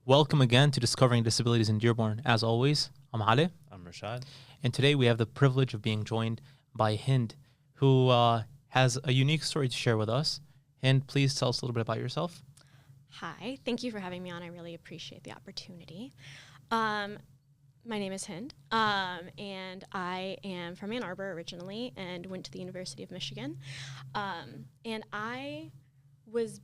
Welcome again to Discovering Disabilities in Dearborn. As always, I'm Ali. I'm Rashad. And today we have the privilege of being joined by Hind, who has a unique story to share with us. Hind, please tell us a little bit about yourself. Hi, thank you for having me on. I really appreciate the opportunity. My name is Hind, and I am from Ann Arbor originally and went to the University of Michigan. And I was...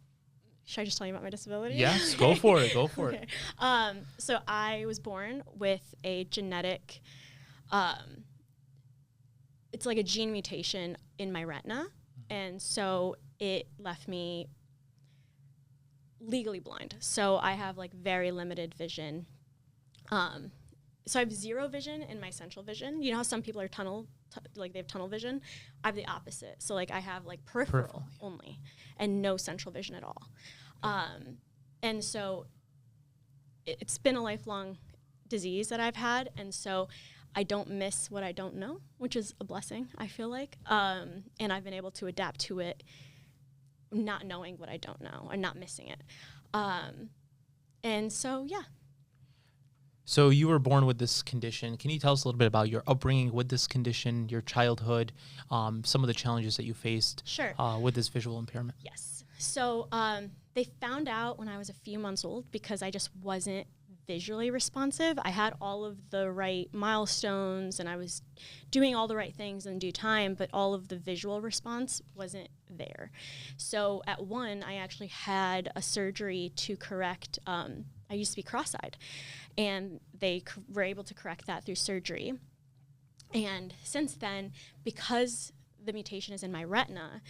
Should I just tell you about my disability? Yes, go for it. Go for Okay. it. So I was born with a genetic, it's like a gene mutation in my retina. And so it left me legally blind. So I have like very limited vision. So I have zero vision in my central vision. You know how some people are they have tunnel vision? I have the opposite. So like I have like peripheral only and no central vision at all. And so it's been a lifelong disease that I've had. And so I don't miss what I don't know, which is a blessing, I feel like. And I've been able to adapt to it, not knowing what I don't know or not missing it. And so, yeah. So you were born with this condition. Can you tell us a little bit about your upbringing with this condition, your childhood, some of the challenges that you faced with this visual impairment? Yes. So they found out when I was a few months old because I just wasn't visually responsive. I had all of the right milestones and I was doing all the right things in due time, but all of the visual response wasn't there. So at 1, I actually had a surgery to correct, I used to be cross-eyed, and they were able to correct that through surgery. And since then, because the mutation is in my retina,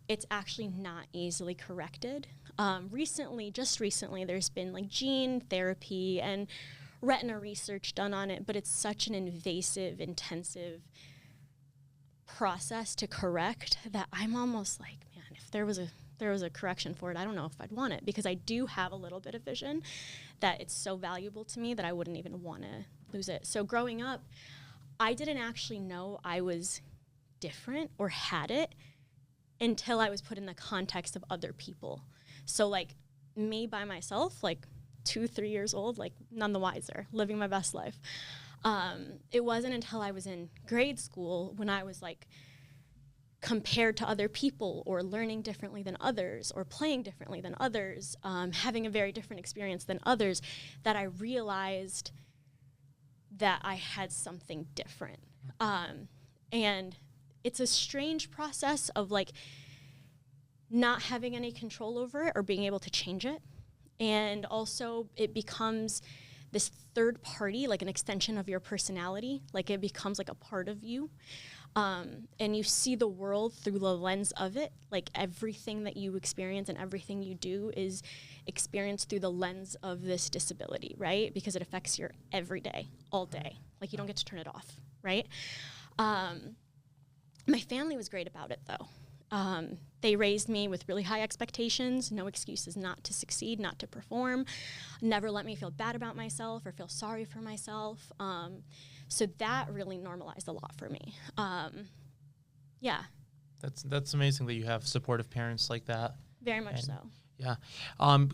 it's actually not easily corrected. Just recently, there's been like gene therapy and retina research done on it, but it's such an invasive, intensive process to correct that I'm almost like, man, if there was a correction for it, I don't know if I'd want it, because I do have a little bit of vision that it's so valuable to me that I wouldn't even want to lose it. So growing up, I didn't actually know I was different or had it until I was put in the context of other people. So like me by myself, like 2-3 years old, like none the wiser, living my best life. It wasn't until I was in grade school when I was like compared to other people or learning differently than others or playing differently than others, having a very different experience than others, that I realized that I had something different. And it's a strange process of like not having any control over it or being able to change it. And also it becomes this third party, like an extension of your personality. Like it becomes like a part of you. And you see the world through the lens of it. Like everything that you experience and everything you do is experienced through the lens of this disability, right? Because it affects your everyday, all day. Like you don't get to turn it off, right? My family was great about it, though. They raised me with really high expectations, no excuses not to succeed, not to perform, never let me feel bad about myself or feel sorry for myself. So that really normalized a lot for me. Yeah. That's amazing that you have supportive parents like that. Very much so. Yeah.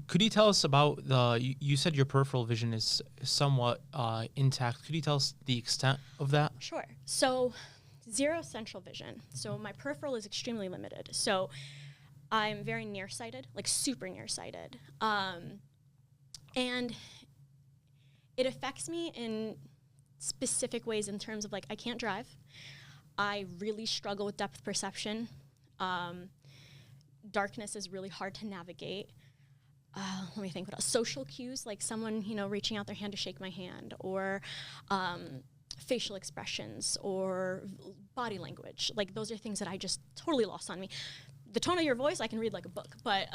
Could you tell us about you said your peripheral vision is somewhat intact. Could you tell us the extent of that? Sure. So zero central vision. So my peripheral is extremely limited. So I'm very nearsighted, like super nearsighted. And it affects me in specific ways in terms of like I can't drive. I really struggle with depth perception. Darkness is really hard to navigate. Let me think what else. Social cues, like someone, reaching out their hand to shake my hand, or facial expressions or body language. Like those are things that I just totally lost on me. The tone of your voice, I can read like a book, but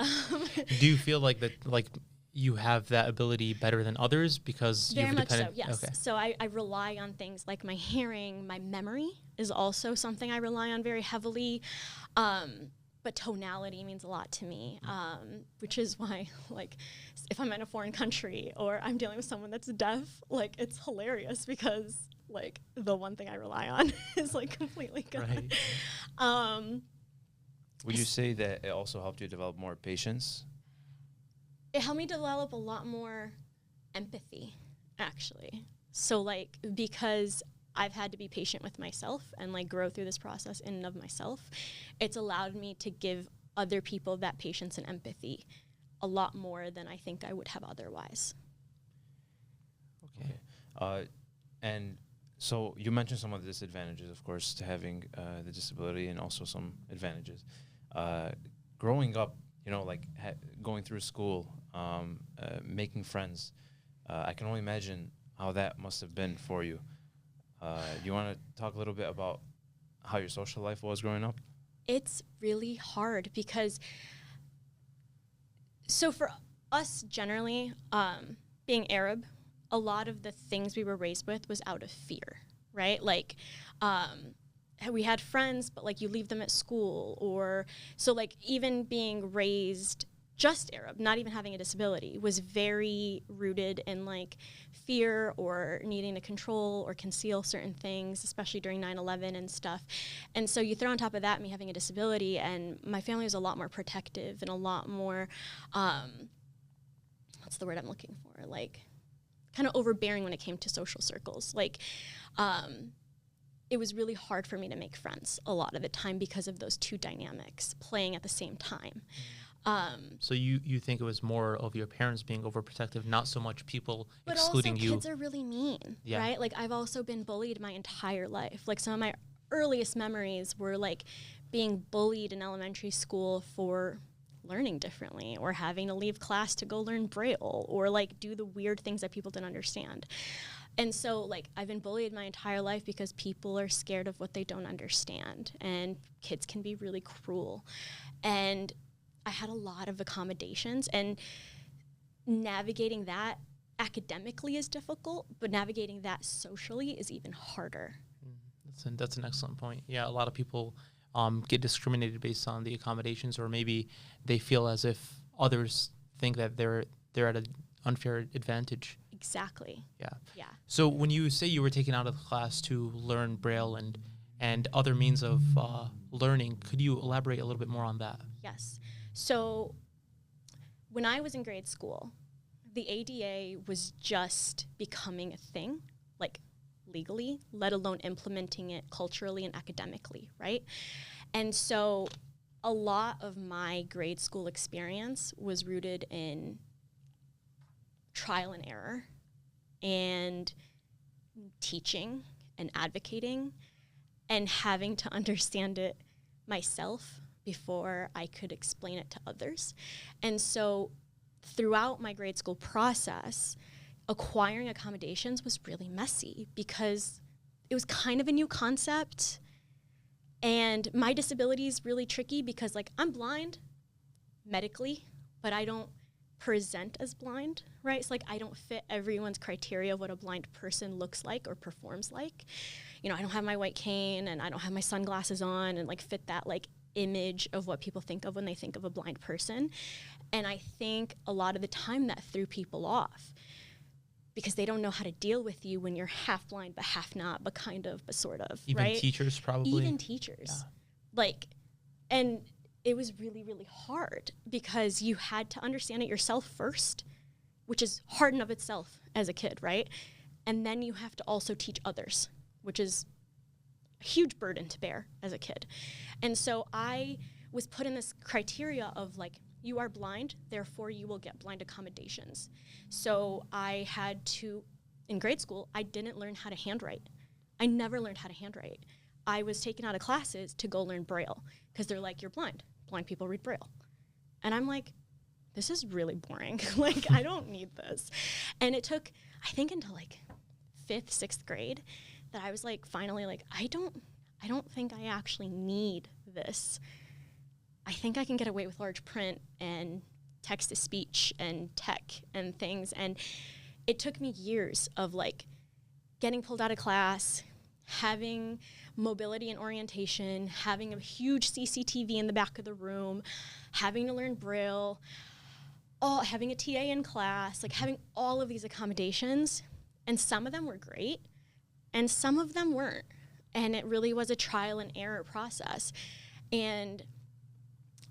do you feel like that, like you have that ability better than others because very you've much depended? so, yes. Okay. So I rely on things like my hearing, my memory is also something I rely on very heavily. But tonality means a lot to me, which is why, like, if I'm in a foreign country or I'm dealing with someone that's deaf, like, it's hilarious because, like, the one thing I rely on is, like, completely gone. Right. Would you say that it also helped you develop more patience? It helped me develop a lot more empathy, actually. So, like, because I've had to be patient with myself and, like, grow through this process in and of myself, it's allowed me to give other people that patience and empathy a lot more than I think I would have otherwise. Okay. And so you mentioned some of the disadvantages, of course, to having the disability, and also some advantages. Growing up, you know, like going through school, making friends, I can only imagine how that must have been for you. You want to talk a little bit about how your social life was growing up? It's really hard because, so for us generally, being Arab, a lot of the things we were raised with was out of fear, right? Like, we had friends, but like you leave them at school, or so like even being raised just Arab, not even having a disability, was very rooted in like fear or needing to control or conceal certain things, especially during 9/11 and stuff. And so you throw on top of that me having a disability, and my family was a lot more protective and a lot more, what's the word I'm looking for? Like, kind of overbearing when it came to social circles. Like, it was really hard for me to make friends a lot of the time because of those two dynamics playing at the same time. So you think it was more of your parents being overprotective, not so much people but excluding also you? Kids are really mean, Yeah. right? Like, I've also been bullied my entire life. Like, some of my earliest memories were like being bullied in elementary school for learning differently, or having to leave class to go learn Braille, or like do the weird things that people didn't understand. And so, like, I've been bullied my entire life because people are scared of what they don't understand, and kids can be really cruel. And I had a lot of accommodations, and navigating that academically is difficult, but navigating that socially is even harder. That's an excellent point. Yeah, a lot of people get discriminated based on the accommodations, or maybe they feel as if others think that they're at an unfair advantage. Exactly. Yeah. Yeah. So when you say you were taken out of the class to learn Braille and other means of learning, could you elaborate a little bit more on that? Yes. So when I was in grade school, the ADA was just becoming a thing, like legally, let alone implementing it culturally and academically, right? And so a lot of my grade school experience was rooted in trial and error and teaching and advocating and having to understand it myself before I could explain it to others. And so throughout my grade school process, acquiring accommodations was really messy because it was kind of a new concept. And my disability is really tricky because, like, I'm blind medically, but I don't present as blind, right? It's like I don't fit everyone's criteria of what a blind person looks like or performs like. You know, I don't have my white cane, and I don't have my sunglasses on and like fit that like image of what people think of when they think of a blind person. And I think a lot of the time that threw people off because they don't know how to deal with you when you're half blind but half not, but kind of, but sort of, Even right? teachers probably? Even teachers. Yeah. Like, and it was really, really hard because you had to understand it yourself first, which is hard in of itself as a kid, right? And then you have to also teach others, which is a huge burden to bear as a kid. And so I was put in this criteria of like, you are blind, therefore you will get blind accommodations. So I had to, in grade school, I didn't learn how to handwrite. I never learned how to handwrite. I was taken out of classes to go learn Braille because they're like, you're blind. Blind people read Braille. And I'm like, this is really boring. Like, I don't need this. And it took, I think, until like 5th, 6th grade that I was like, finally, like, I don't think I actually need this. I think I can get away with large print and text-to-speech and tech and things. And it took me years of like getting pulled out of class, having mobility and orientation, having a huge CCTV in the back of the room, having to learn Braille, having a TA in class, like having all of these accommodations. And some of them were great and some of them weren't. And it really was a trial and error process. And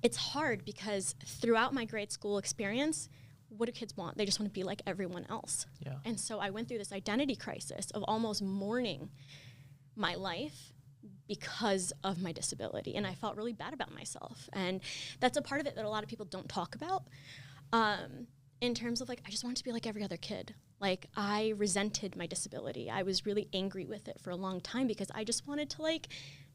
it's hard because throughout my grade school experience, what do kids want? They just want to be like everyone else. Yeah. And so I went through this identity crisis of almost mourning my life because of my disability. And I felt really bad about myself. And that's a part of it that a lot of people don't talk about. In terms of like, I just wanted to be like every other kid. Like, I resented my disability. I was really angry with it for a long time because I just wanted to like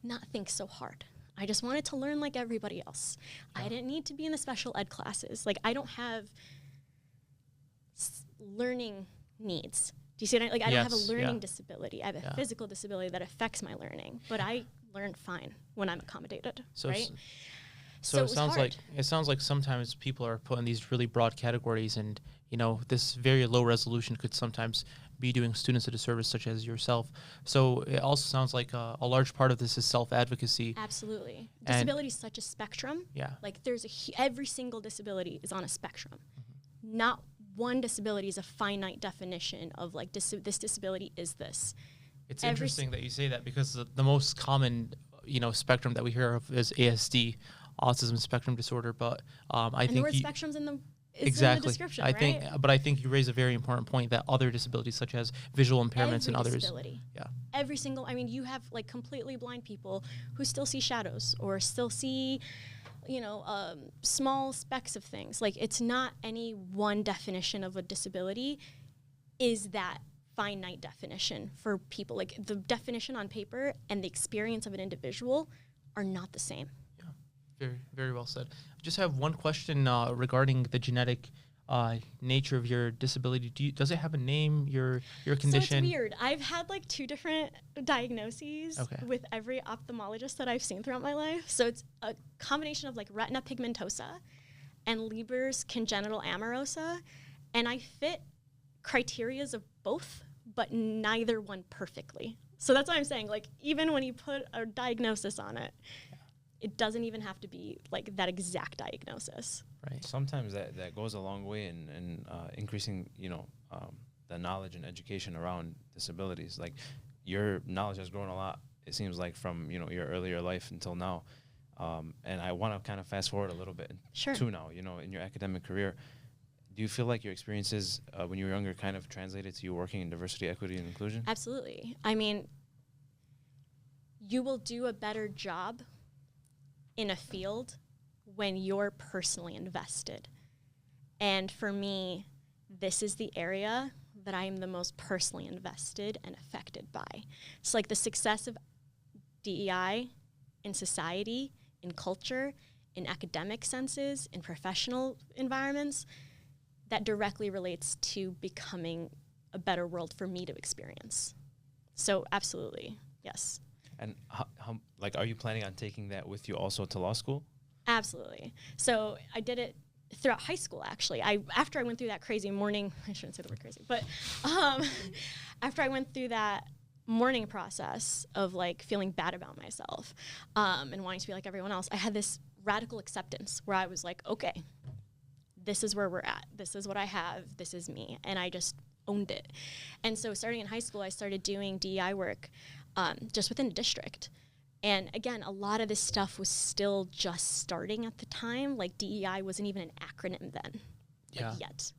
not think so hard. I just wanted to learn like everybody else. Yeah. I didn't need to be in the special ed classes. Like, I don't have learning needs. Do you see what I, like, I don't have a learning disability. I have a physical disability that affects my learning, but I learn fine when I'm accommodated, right? So it sounds like sometimes people are put in these really broad categories, and you know, this very low resolution could sometimes be doing students a disservice, such as yourself. So it also sounds like a large part of this is self-advocacy. Absolutely. Disability is such a spectrum. Yeah. Like, there's every single disability is on a spectrum. Mm-hmm. Not one disability is a finite definition of like this disability is this. It's interesting that you say that, because the most common, you know, spectrum that we hear of is ASD, autism spectrum disorder. But I think the word spectrum's in the exactly. in the description, I think, but I think you raise a very important point that other disabilities, such as visual impairments and others, disability. Every single. I mean, you have like completely blind people who still see shadows or still see, you know, small specks of things. Like, it's not any one definition of a disability is that finite definition for people. Like, the definition on paper and the experience of an individual are not the same. Yeah, very, very well said. I just have one question regarding the genetic nature of your disability. Does it have a name, your condition? So it's weird. I've had like 2 different diagnoses with every ophthalmologist that I've seen throughout my life. So it's a combination of like retina pigmentosa and Leber's congenital amaurosa. And I fit criterias of both, but neither one perfectly. So that's why I'm saying, like, even when you put a diagnosis on it, it doesn't even have to be like that exact diagnosis. Right. Sometimes that goes a long way in increasing, you know, the knowledge and education around disabilities. Like, your knowledge has grown a lot, it seems like, from, you know, your earlier life until now. And I want to kind of fast forward a little bit to now, you know, in your academic career. Do you feel like your experiences when you were younger kind of translated to you working in diversity, equity, and inclusion? Absolutely. I mean, you will do a better job in a field when you're personally invested. And for me, this is the area that I am the most personally invested and affected by. It's like the success of DEI in society, in culture, in academic senses, in professional environments, that directly relates to becoming a better world for me to experience. So absolutely, yes. And how like, are you planning on taking that with you also to law school? Absolutely. So I did it throughout high school, actually. After I went through that crazy mourning, I shouldn't say the word crazy, but after I went through that mourning process of like feeling bad about myself and wanting to be like everyone else, I had this radical acceptance where I was like, okay, this is where we're at. This is what I have. This is me. And I just owned it. And so starting in high school, I started doing DEI work just within the district. And again, a lot of this stuff was still just starting at the time. Like, DEI wasn't even an acronym then, yet.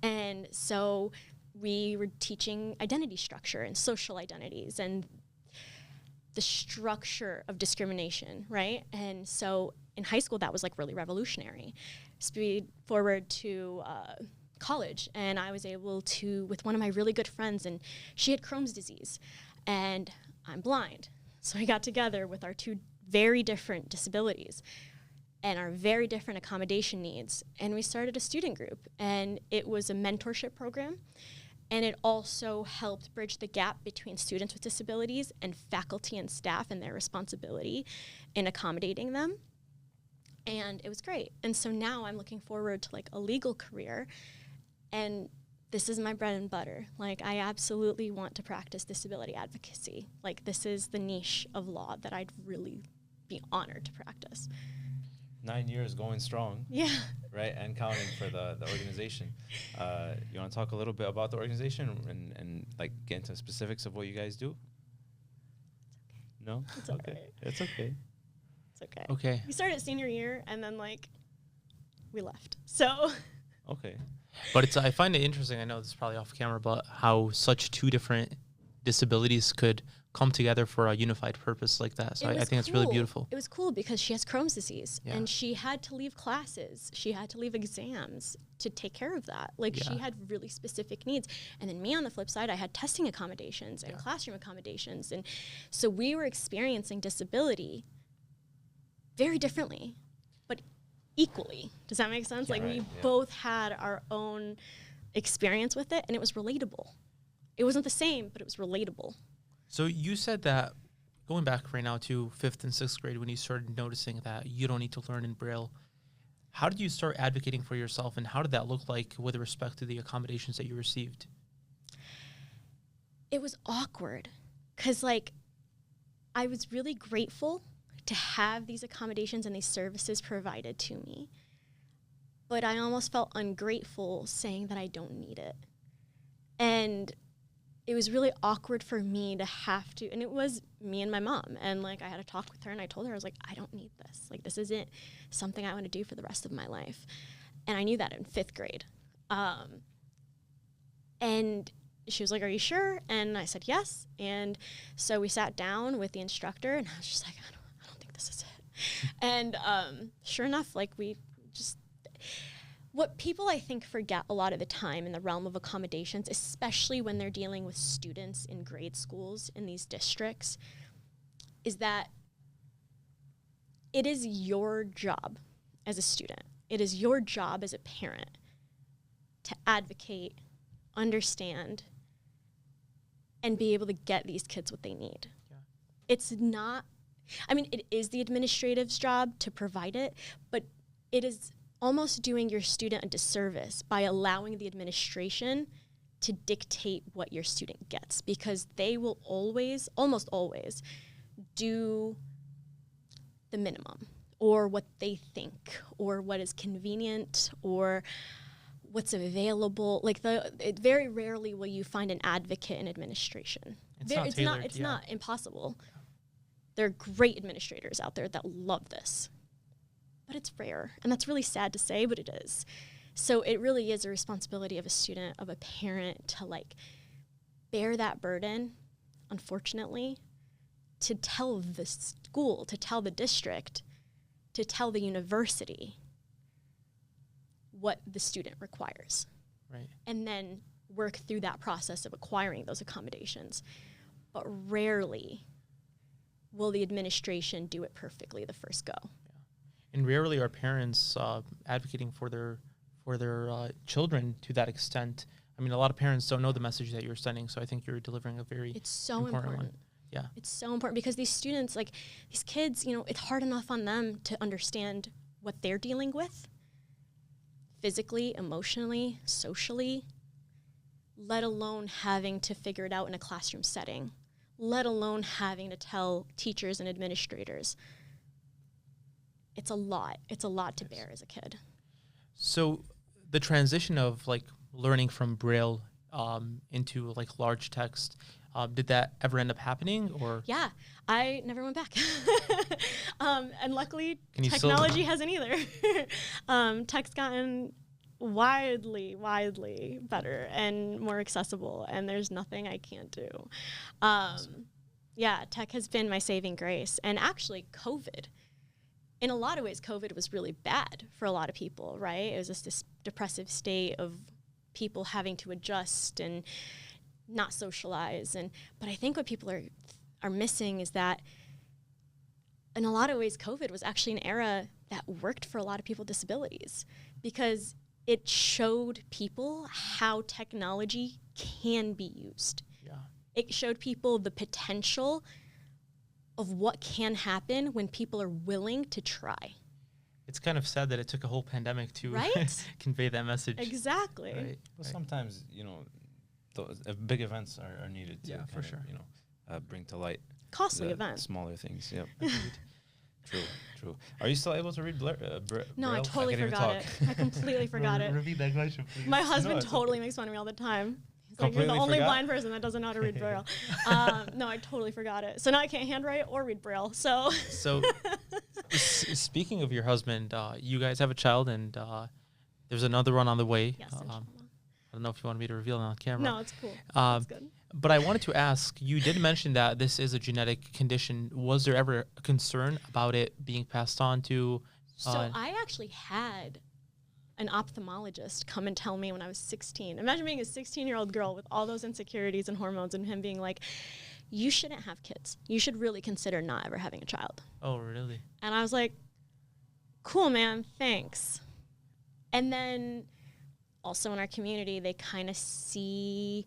And so we were teaching identity structure and social identities and the structure of discrimination, right? And so in high school, that was like really revolutionary. Speed forward to college, and I was able to, with one of my really good friends, and she had Crohn's disease, and I'm blind. So I got together with our 2 very different disabilities and our very different accommodation needs, and we started a student group, and it was a mentorship program, and it also helped bridge the gap between students with disabilities and faculty and staff and their responsibility in accommodating them. And it was great. And so now I'm looking forward to like a legal career, and this is my bread and butter. Like, I absolutely want to practice disability advocacy. Like, this is the niche of law that I'd really be honored to practice. 9 years going strong. Yeah. Right, and counting for the organization. You want to talk a little bit about the organization and like get into specifics of what you guys do? No? It's okay. It's okay. It's okay. Okay. We started senior year, and then like we left. So. Okay. But it's, I find it interesting. I know this is probably off camera, but how such two different disabilities could come together for a unified purpose like that. So I think it's really beautiful. It was cool because she has Crohn's disease and Yeah. she had to leave classes. She had to leave exams to take care of that. Like she Yeah. had really specific needs. And then me on the flip side, I had testing accommodations and Yeah. classroom accommodations. And so we were experiencing disability very differently, but equally. Does that make sense? Yeah, Like right, we yeah. both had our own experience with it and it was relatable. It wasn't the same, but it was relatable. So you said that going back right now to 5th and 6th grade when you started noticing that you don't need to learn in Braille, how did you start advocating for yourself and how did that look like with respect to the accommodations that you received? It was awkward because, like, I was really grateful to have these accommodations and these services provided to me. But I almost felt ungrateful saying that I don't need it. And it was really awkward for me to have to, and it was me and my mom. And like I had a talk with her and I told her, I was like, I don't need this. Like this isn't something I want to do for the rest of my life. And I knew that in 5th grade. And she was like, are you sure? And I said, yes. And so we sat down with the instructor and I was just like, I don't think this is it. And sure enough, like we just, what people I think forget a lot of the time in the realm of accommodations, especially when they're dealing with students in grade schools in these districts, is that it is your job as a student, it is your job as a parent to advocate, understand, and be able to get these kids what they need. Yeah. It's not, I mean, it is the administrative's job to provide it, but it is almost doing your student a disservice by allowing the administration to dictate what your student gets, because they will always, almost always, do the minimum or what they think or what is convenient or what's available. Like very rarely will you find an advocate in administration. It's not tailored, It's yeah. not impossible. There are great administrators out there that love this. But it's rare, and that's really sad to say, but it is. So it really is a responsibility of a student, of a parent, to like bear that burden, unfortunately, to tell the school, to tell the district, to tell the university what the student requires. Right. And then work through that process of acquiring those accommodations. But rarely will the administration do it perfectly the first go. And rarely are parents advocating for their children to that extent. I mean, a lot of parents don't know the message that you're sending, so I think you're delivering a very It's so important. one. Yeah. It's so important because these students, like these kids, you know, it's hard enough on them to understand what they're dealing with physically, emotionally, socially, let alone having to figure it out in a classroom setting, let alone having to tell teachers and administrators. It's a lot. It's a lot to bear as a kid. So the transition of like learning from Braille into like large text, did that ever end up happening or? Yeah, I never went back. And luckily, Can you technology hasn't either. Tech's gotten widely better and more accessible, and there's nothing I can't do. Yeah, tech has been my saving grace. And actually, COVID, in a lot of ways, COVID was really bad for a lot of people, right? It was just this depressive state of people having to adjust and not socialize. But I think what people are missing is that in a lot of ways, COVID was actually an era that worked for a lot of people with disabilities because it showed people how technology can be used. Yeah. It showed people the potential of what can happen when people are willing to try. It's kind of sad that it took a whole pandemic to Right? convey that message. Exactly. Right. Well, sometimes, you know, big events are needed to Yeah, for kind of, sure. you know, bring to light Costly the event. smaller things. Yep. True. Are you still able to read No, Braille? I totally can't even forgot talk. it. I completely forgot it. Repeat that question, please. My husband it's totally makes fun of me all the time. He's like, you're the Completely only forgot? blind person that doesn't know how to read Braille. No, I totally forgot it. So now I can't handwrite or read Braille. So So, speaking of your husband, you guys have a child, and There's another one on the way. Yes, I inshallah. don't know if you want me to reveal it on camera. No, it's cool. Um, That's good. But I wanted to ask, you did mention that this is a genetic condition. Was there ever a concern about it being passed on to? So I actually had an ophthalmologist come and tell me when I was 16. Imagine being a 16-year-old girl with all those insecurities and hormones and him being like, you shouldn't have kids. You should really consider not ever having a child. Oh, really? And I was like, cool, man, thanks. And then also in our community, they kind of see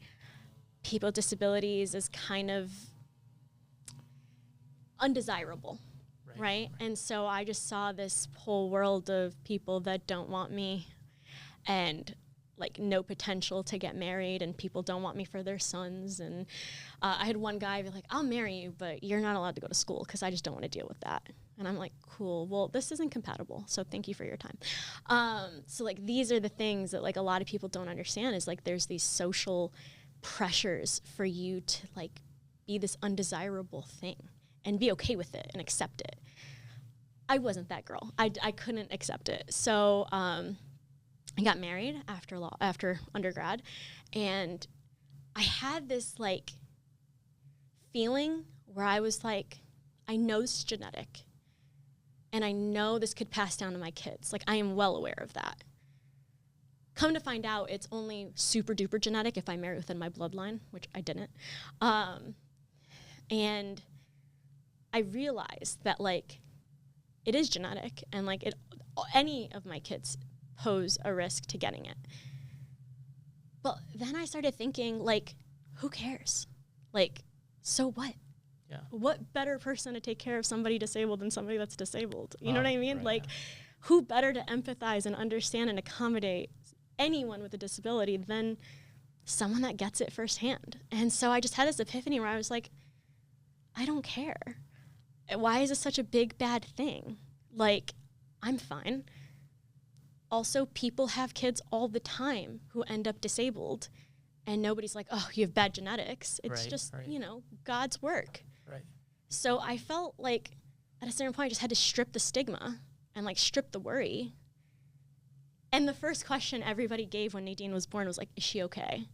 people with disabilities as kind of undesirable, right? And so I just saw this whole world of people that don't want me and like no potential to get married, and people don't want me for their sons. And I had one guy be like, I'll marry you, but you're not allowed to go to school because I just don't want to deal with that. And I'm like, cool, well, this isn't compatible, so thank you for your time. So like these are the things that like a lot of people don't understand, is like there's these social pressures for you to like be this undesirable thing and be okay with it and accept it. I wasn't that girl. I couldn't accept it. So I got married after undergrad, and I had this like feeling where I was like, I know this is genetic, and I know this could pass down to my kids. Like, I am well aware of that. Come to find out, it's only super duper genetic if I marry within my bloodline, which I didn't. And I realized that like it is genetic, and like any of my kids pose a risk to getting it. But then I started thinking, like, who cares? Like, so what? Yeah. What better person to take care of somebody disabled than somebody that's disabled? You know what I mean? Right, Like, who better to empathize and understand and accommodate anyone with a disability than someone that gets it firsthand? And so I just had this epiphany where I was like, I don't care. Why is this such a big, bad thing? Like, I'm fine. Also, people have kids all the time who end up disabled, and nobody's like, oh, you have bad genetics. It's just, you know, God's work. Right. So I felt like at a certain point I just had to strip the stigma and like strip the worry. And the first question everybody gave when Nadine was born was like, is she okay?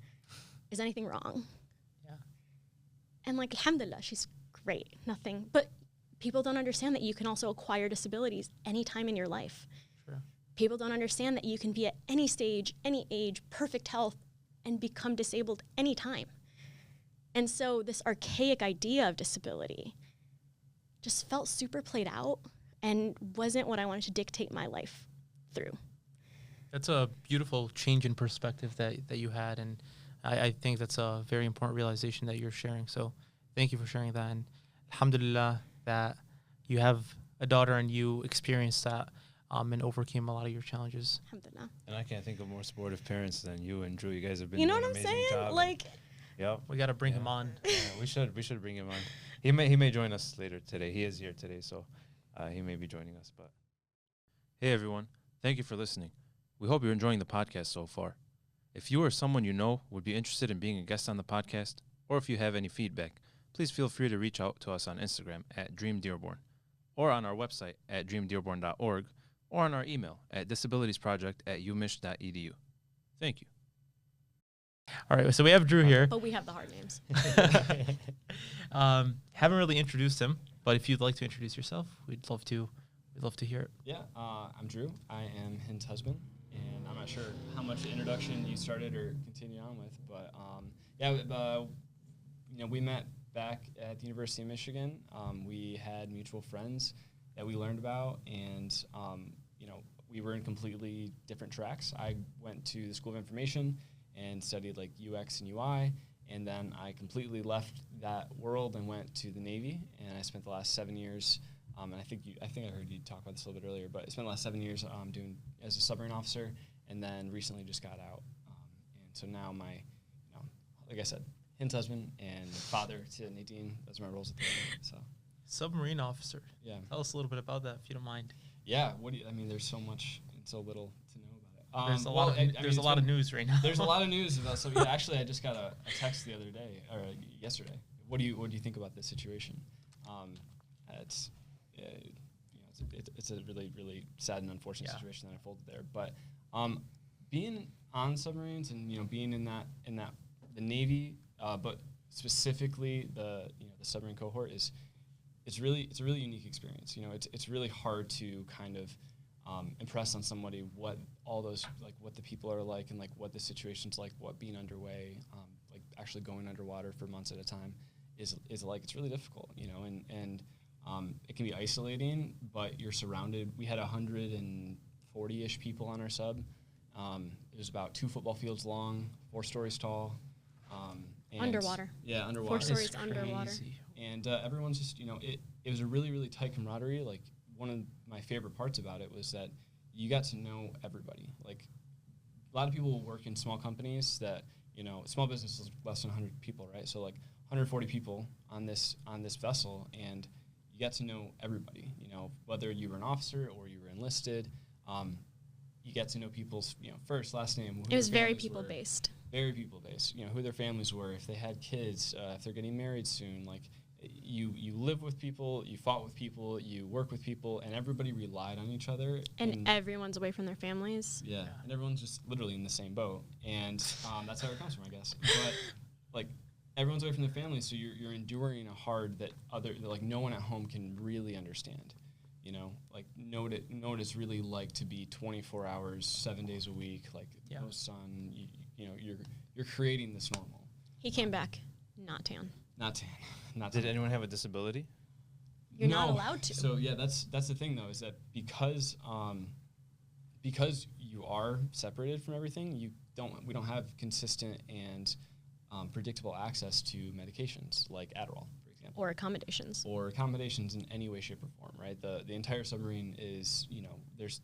Is anything wrong? Yeah. And like, alhamdulillah, she's great, nothing. But people don't understand that you can also acquire disabilities anytime in your life. True. People don't understand that you can be at any stage, any age, perfect health, and become disabled anytime. And so this archaic idea of disability just felt super played out and wasn't what I wanted to dictate my life through. That's a beautiful change in perspective that you had, and I think that's a very important realization that you're sharing. So thank you for sharing that, and alhamdulillah that you have a daughter and you experienced that and overcame a lot of your challenges. Alhamdulillah. And I can't think of more supportive parents than you and Drew. You guys have been You know doing what an I'm amazing saying? job. Like, Yep. We got to bring him on. Yeah, we should bring him on. He may join us later today. He is here today, so he may be joining us. But hey, everyone, thank you for listening. We hope you're enjoying the podcast so far. If you or someone you know would be interested in being a guest on the podcast, or if you have any feedback, please feel free to reach out to us on Instagram at DreamDearborn, or on our website at dreamdearborn.org, or on our email at disabilitiesproject@umich.edu. Thank you. All right, so we have Drew here. but we have the hard names. Haven't really introduced him, but if you'd like to introduce yourself, we'd love to hear it. Yeah, I'm Drew. I am Hind's husband, and I'm not sure how much introduction you started or continue on with, but we met back at the University of Michigan. We had mutual friends that we learned about, and we were in completely different tracks. I went to the School of Information and studied like UX and UI, and then I completely left that world and went to the Navy, and I spent the last 7 years. And I think I heard you talk about this a little bit earlier, but I spent the last 7 years doing as a submarine officer, and then recently just got out. And so now like I said, Hind's husband and father to Nadine. Those are my roles at the moment. So Submarine officer. yeah, Tell us a little bit about that, if you don't mind. yeah. There's so much and so little to know about it. There's a lot of news right now. There's a lot of news about. So yeah, actually, I just got a text the other day or yesterday. What do you think about this situation? It's a really, really sad and unfortunate situation that unfolded there. But being on submarines and being in that the Navy, but specifically the submarine cohort it's a really unique experience. It's really hard to kind of impress on somebody what all those what the people are like and what the situation's like, what being underway, actually going underwater for months at a time is like. It's really difficult, and it can be isolating, but you're surrounded. We had 140-ish people on our sub. It was about 2 football fields long, 4 stories tall. Underwater. Yeah, underwater. 4 stories underwater. And everyone's just, it was a really, really tight camaraderie. Like, one of my favorite parts about it was that you got to know everybody. Like, a lot of people will work in small companies that, small business is less than 100 people, right? So, 140 people on this vessel, and you got to know everybody, whether you were an officer or you were enlisted. You get to know people's, first, last name. It was very people-based. Very people-based. Who their families were, if they had kids, if they're getting married soon. You live with people, you fought with people, you work with people, and everybody relied on each other. And everyone's away from their families. Yeah, and everyone's just literally in the same boat. And that's how it comes from, I guess. But, everyone's away from their families, so you're enduring a hard that no one at home can really understand. Know what it's really like to be 24 hours, 7 days a week, no sun. You're creating this normal. He came back not tan. Not tan. Did anyone have a disability? You're not allowed to. So yeah, that's the thing though, is that because you are separated from everything, we don't have consistent and predictable access to medications like Adderall, for example. Or accommodations. Or accommodations in any way, shape, or form, right? The entire submarine is, there's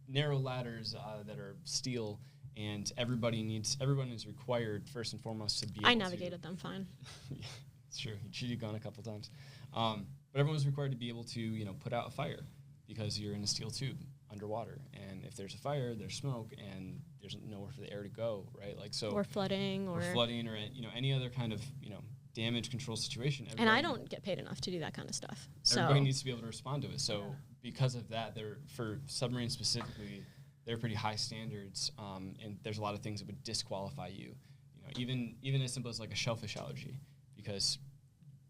narrow ladders that are steel, and everyone is required, first and foremost, to be able I navigated them fine. Yeah, it's true. You've gone a couple times. But everyone's required to be able to, put out a fire because you're in a steel tube underwater. And if there's a fire, there's smoke, and there's nowhere for the air to go, right? Or flooding. Or any other kind of, damage control situation. And I don't get paid enough to do that kind of stuff. So everybody needs to be able to respond to it. So because of that, for submarines specifically, they're pretty high standards, and there's a lot of things that would disqualify you. Even as simple as a shellfish allergy, because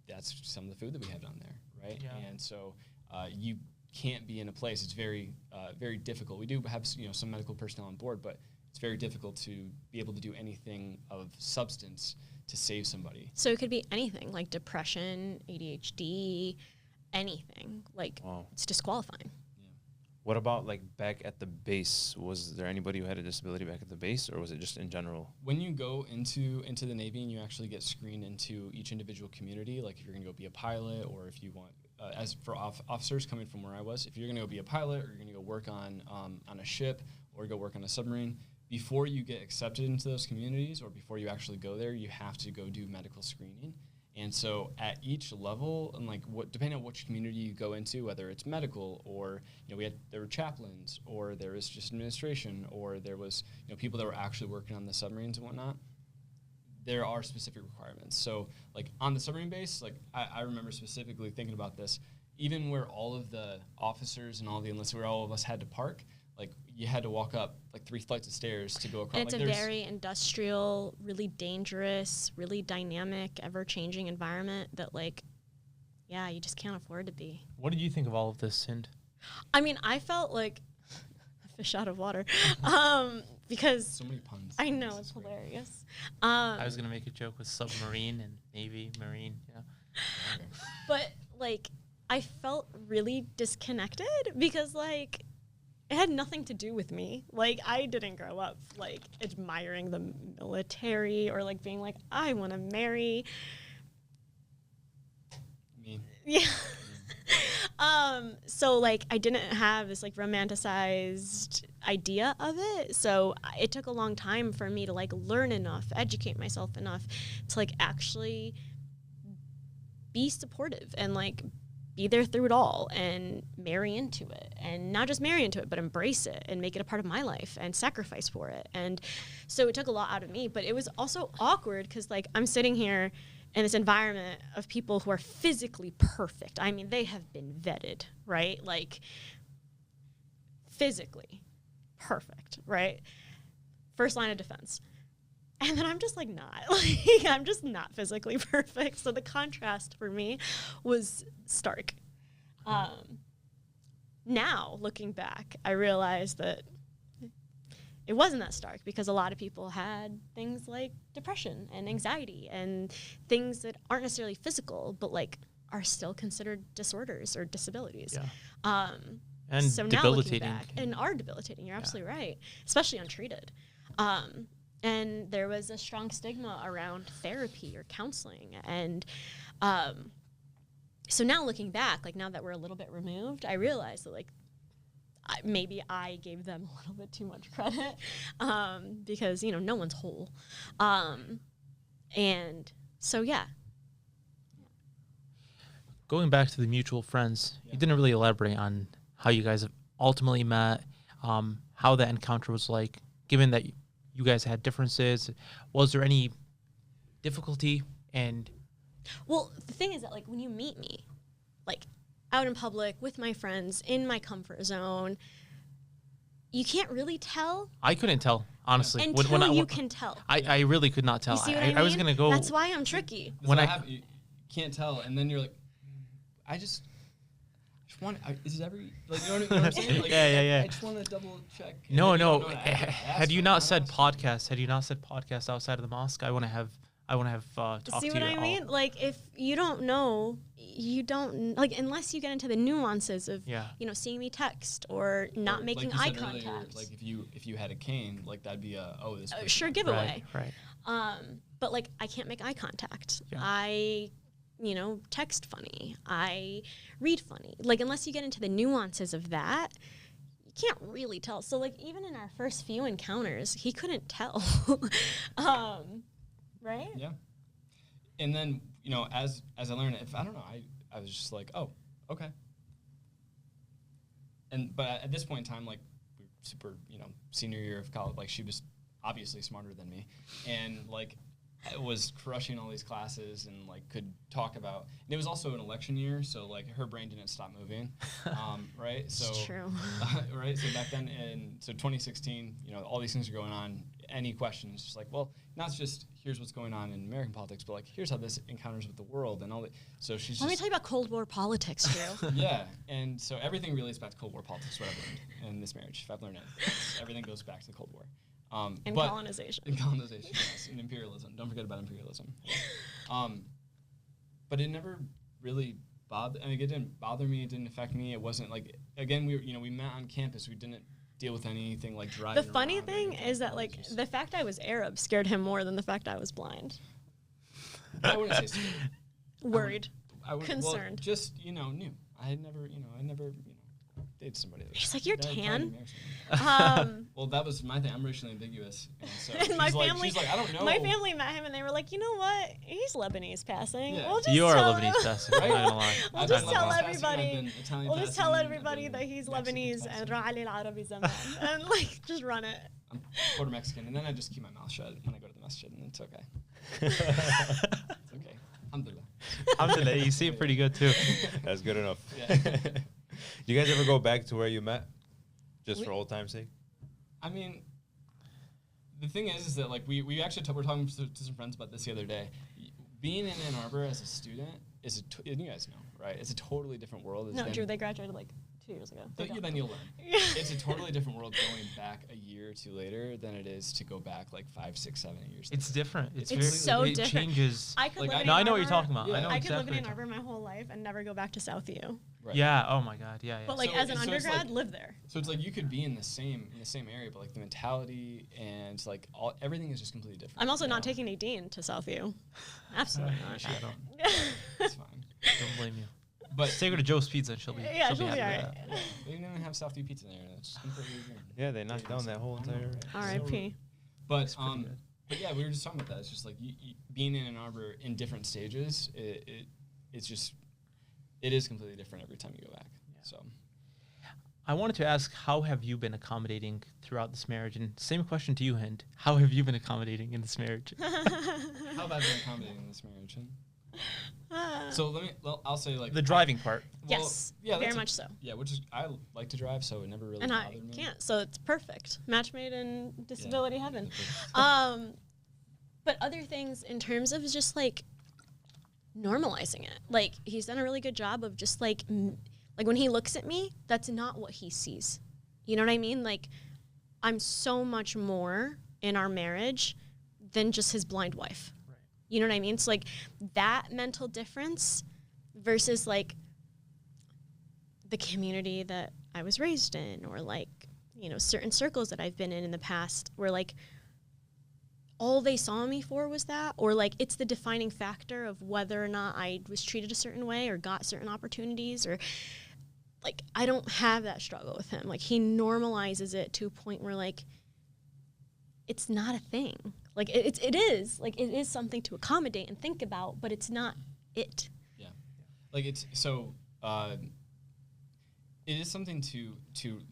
that's some of the food that we have down there, right? Yeah. And so you can't be in a place. It's very very difficult. We do have some medical personnel on board, but it's very difficult to be able to do anything of substance to save somebody. So it could be anything, like depression, ADHD, anything. Wow. It's disqualifying. Yeah. What about back at the base? Was there anybody who had a disability back at the base, or was it just in general? When you go into the Navy and you actually get screened into each individual community, if you're going to go be a pilot, or if you want, as for officers coming from where I was, if you're going to go be a pilot, or you're going to go work on a ship, or go work on a submarine, before you get accepted into those communities, or before you actually go there, you have to go do medical screening. And so at each level, and depending on which community you go into, whether it's medical, or there were chaplains, or there was just administration, or there was people that were actually working on the submarines and whatnot, there are specific requirements. So on the submarine base, I remember specifically thinking about this, even where all of the officers and all the enlisted, where all of us had to park, you had to walk up 3 flights of stairs to go across. And it's a very industrial, really dangerous, really dynamic, ever-changing environment that, you just can't afford to be. What did you think of all of this, Hind? I mean, I felt like a fish out of water because so many puns. I know, it's hilarious. I was going to make a joke with submarine and Navy, Marine, yeah. But, I felt really disconnected because, it had nothing to do with me. I didn't grow up, admiring the military or, being I want to marry. Me. Yeah. So, I didn't have this, romanticized idea of it. So it took a long time for me to, learn enough, educate myself enough to, actually be supportive and, be there through it all and marry into it, and not just marry into it, but embrace it and make it a part of my life and sacrifice for it. And so it took a lot out of me, but it was also awkward because I'm sitting here in this environment of people who are physically perfect. I mean, they have been vetted, right? Physically perfect, right? first line of defense. And then I'm just like not. Like, I'm just not physically perfect. So the contrast for me was stark. Now, looking back, I realized that it wasn't that stark because a lot of people had things like depression and anxiety and things that aren't necessarily physical, but like are still considered disorders or disabilities. Yeah. And so now looking debilitating. back, and are debilitating. You're absolutely right, especially untreated. And there was a strong stigma around therapy or counseling. And so now looking back, like now that we're a little bit removed, I realized that like maybe I gave them a little bit too much credit because, you know, no one's whole. And so, yeah. Going back to the mutual friends, you didn't really elaborate on how you guys have ultimately met, how that encounter was like, given that you guys had differences. Was there any difficulty? And well, the thing is that like when you meet me, like out in public with my friends in my comfort zone, you can't really tell. I couldn't tell, honestly. Until you can tell. I really could not tell. You see what I mean? I was going to go. That's why I'm tricky. You can't tell, and then you're like, I just want. Is it every like you know what I'm saying? Like, yeah. I just want to double check. No. Had you not said podcast outside of the mosque, I want to have talked to you. See what I mean? Like if you don't know, you don't like unless you get into the nuances of you know seeing me text or not making eye contact. Earlier, like if you had a cane, like that'd be a this sure giveaway. Right. But like I can't make eye contact. Yeah. I text funny. I read funny. Like unless you get into the nuances of that, you can't really tell. So like even in our first few encounters, he couldn't tell. Right? Yeah. And then, you know, as I learned, I was just like, oh, okay. But at this point in time, like we were super, you know, senior year of college, like she was obviously smarter than me, and like was crushing all these classes and like could talk about. And it was also an election year, so like her brain didn't stop moving, right? So it's true. Right. So back then, and so 2016, you know, all these things are going on. Any questions? Just like, well, not just here's what's going on in American politics, but like here's how this encounters with the world and all that. So she's. Let me tell you about Cold War politics, Drew. Yeah, and so everything relates back to Cold War politics. What I've learned in this marriage, if I've learned anything, everything goes back to the Cold War. And colonization. And colonization, yes, and imperialism. Don't forget about imperialism. But it never really bothered. I mean, it didn't bother me. It didn't affect me. It wasn't like again we met on campus. We didn't deal with anything like driving. The funny thing is that like the fact I was Arab scared him more than the fact I was blind. I wouldn't say scared. Worried. Concerned. Concerned. Well, just knew. I had never dated somebody. He's like, you're tan. Well, that was my thing. I'm racially ambiguous. And so and my family, she's like, I don't know. My family met him and they were like, you know what? He's Lebanese passing. Yeah. We'll just You are Lebanese passing. Right? I'm not gonna lie. We'll just tell everybody. That he's Mexican Lebanese passing. and Ra'ali al-Arabi zaman. And like, just run it. I'm quarter Mexican, and then I just keep my mouth shut when I go to the masjid, and it's okay. That's Okay. Alhamdulillah. Alhamdulillah, you seem pretty good too. good enough. Yeah. You guys ever go back to where you met, just for old time's sake? I mean, the thing is that like we actually we're talking to some friends about this the other day. Being in Ann Arbor as a student is and you guys know, right? It's a totally different world. No, Drew, they graduated like 2 years ago. Then you'll learn. It's a totally different world going back a year or two later than it is to go back like 5, 6, 7, 8 years. It's different. It's so it different. Changes. I could Like, live in No, Ann I know what you're Arbor. talking about. Yeah. I know I could exactly live in what Ann you're Arbor my whole life and never go back to Southview. Right. Yeah. Oh my God. Yeah. But like So- as an so it's undergrad, like- live there. So it's like you could be in the same area, but like the mentality and like everything is just completely different. I'm also you not know? taking Nadine to Southview. Absolutely not. Yeah, don't It's fine. blame you. But Take her to Joe's Pizza and she'll be Yeah, she'll she'll be be happy all with right. that. they didn't even have Southview pizza there. That's completely ignorant. Yeah, they knocked down that whole entire. R.I.P. But pretty good. but yeah, we were just talking about that. It's just like being in Ann Arbor in different stages. It's just it is completely different every time you go back. Yeah. So Oh, I wanted to ask, how have you been accommodating throughout this marriage? And same question to you, Hind. How have you been accommodating in this marriage? how have I been accommodating in this marriage? So I'll say like the driving part. Well, Yes, yeah, very much so. Yeah, which is I like to drive, so it never really And I bothered me. can't, so it's perfect. Match made in disability heaven. Perfect. But other things in terms of just like normalizing it. Like he's done a really good job of just like when he looks at me, that's not what he sees. You know what I mean? Like I'm so much more in our marriage than just his blind wife. Right. You know what I mean? So like that mental difference versus like the community that I was raised in, or like, you know, certain circles that I've been in the past where like all they saw me for was that, or like it's the defining factor of whether or not I was treated a certain way or got certain opportunities, or like I don't have that struggle with him. Like he normalizes it to a point where like it's not a thing. Like it is like it is something to accommodate and think about, but it's not it. Yeah, like it's so. It is something to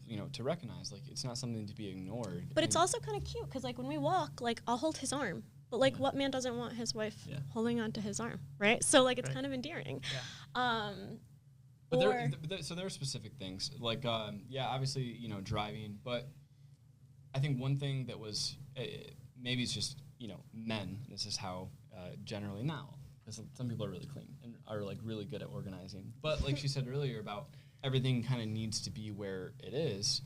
you know to recognize. Like it's not something to be ignored. But it's also kind of cute because like when we walk, like I'll hold his arm. But like what man doesn't want his wife holding onto his arm, right? So like it's kind of endearing. Yeah. But there are specific things like obviously you know driving, but I think one thing that was maybe it's just you know men. This is how generally now, because some people are really clean and are like really good at organizing. But like she said earlier about everything kind of needs to be where it is.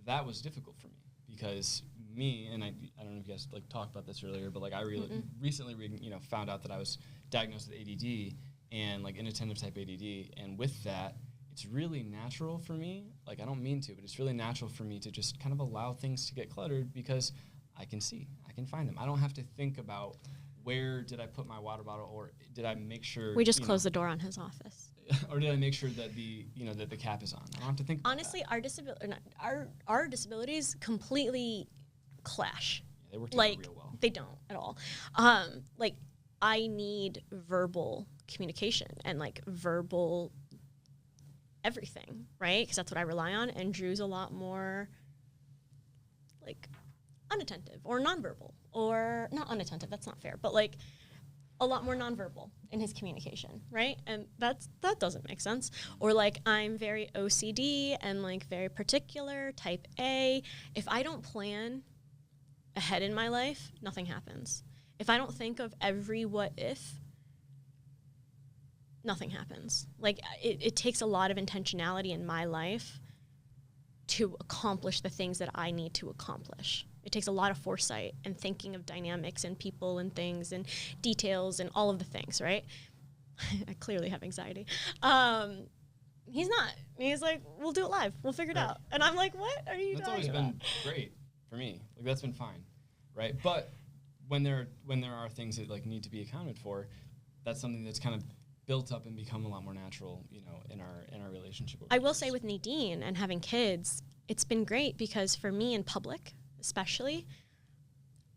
That was difficult for me because me and I don't know if you guys like talked about this earlier, but like I recently found out that I was diagnosed with ADD and like inattentive type ADD, and with that, it's really natural for me. Like I don't mean to, but it's really natural for me to just kind of allow things to get cluttered because I can find them. I don't have to think about where did I put my water bottle, or did I make sure we just closed the door on his office. Or did I make sure that that the cap is on? I don't have to think about honestly that. our disabilities completely clash. Yeah, they work together Like real well. they don't at all. Like I need verbal communication and like verbal everything, right? Because that's what I rely on. And Drew's a lot more like unattentive or nonverbal, or not unattentive. That's not fair, but like a lot more nonverbal in his communication, right? And that doesn't make sense. Or like I'm very OCD and like very particular, type A. If I don't plan ahead in my life, nothing happens. If I don't think of every what if, nothing happens. Like it takes a lot of intentionality in my life to accomplish the things that I need to accomplish. It takes a lot of foresight and thinking of dynamics and people and things and details and all of the things, right? I clearly have anxiety. He's not. He's like, we'll do it live. We'll figure it out. And I'm like, what are you That's talking always about? been great for me. Like that's been fine, right? But when there are things that like need to be accounted for, that's something that's kind of built up and become a lot more natural, you know, in our relationship. I will say with Nadine and having kids, it's been great because for me in public, especially,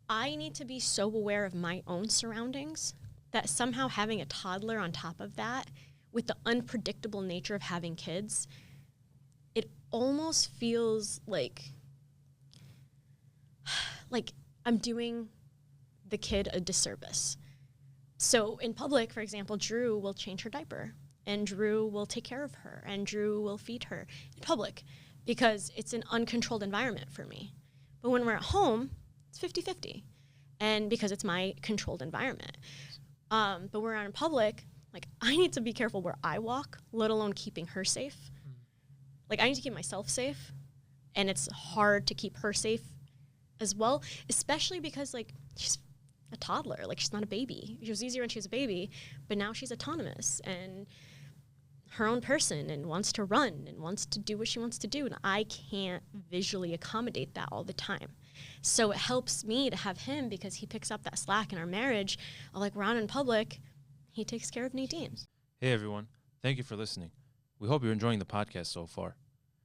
I need to be so aware of my own surroundings that somehow having a toddler on top of that, with the unpredictable nature of having kids, it almost feels like I'm doing the kid a disservice. So in public, for example, Drew will change her diaper, and Drew will take care of her, and Drew will feed her in public because it's an uncontrolled environment for me. But when we're at home, it's 50-50, and because it's my controlled environment. But when we're out in public, like I need to be careful where I walk, let alone keeping her safe. Like I need to keep myself safe, and it's hard to keep her safe as well, especially because like she's a toddler, like she's not a baby. It was easier when she was a baby, but now she's autonomous and her own person and wants to run and wants to do what she wants to do, and I can't visually accommodate that all the time. So it helps me to have him because he picks up that slack in our marriage. Like we're out in public, he takes care of Nadine. Hey everyone, thank you for listening. We hope you're enjoying the podcast so far.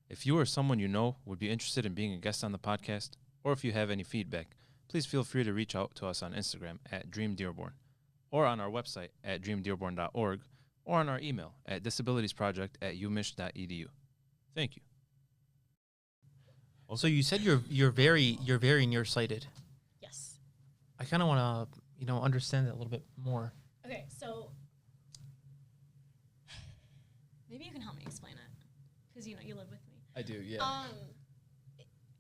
If you or someone you know would be interested in being a guest on the podcast, or if you have any feedback, please feel free to reach out to us on Instagram at DreamDearborn, or on our website at dreamdearborn.org, or on our email at disabilitiesproject@umich.edu. Thank you. So you said you're very nearsighted. Yes. I kind of want to understand that a little bit more. Okay, so maybe you can help me explain it, because you know you live with me. I do, yeah.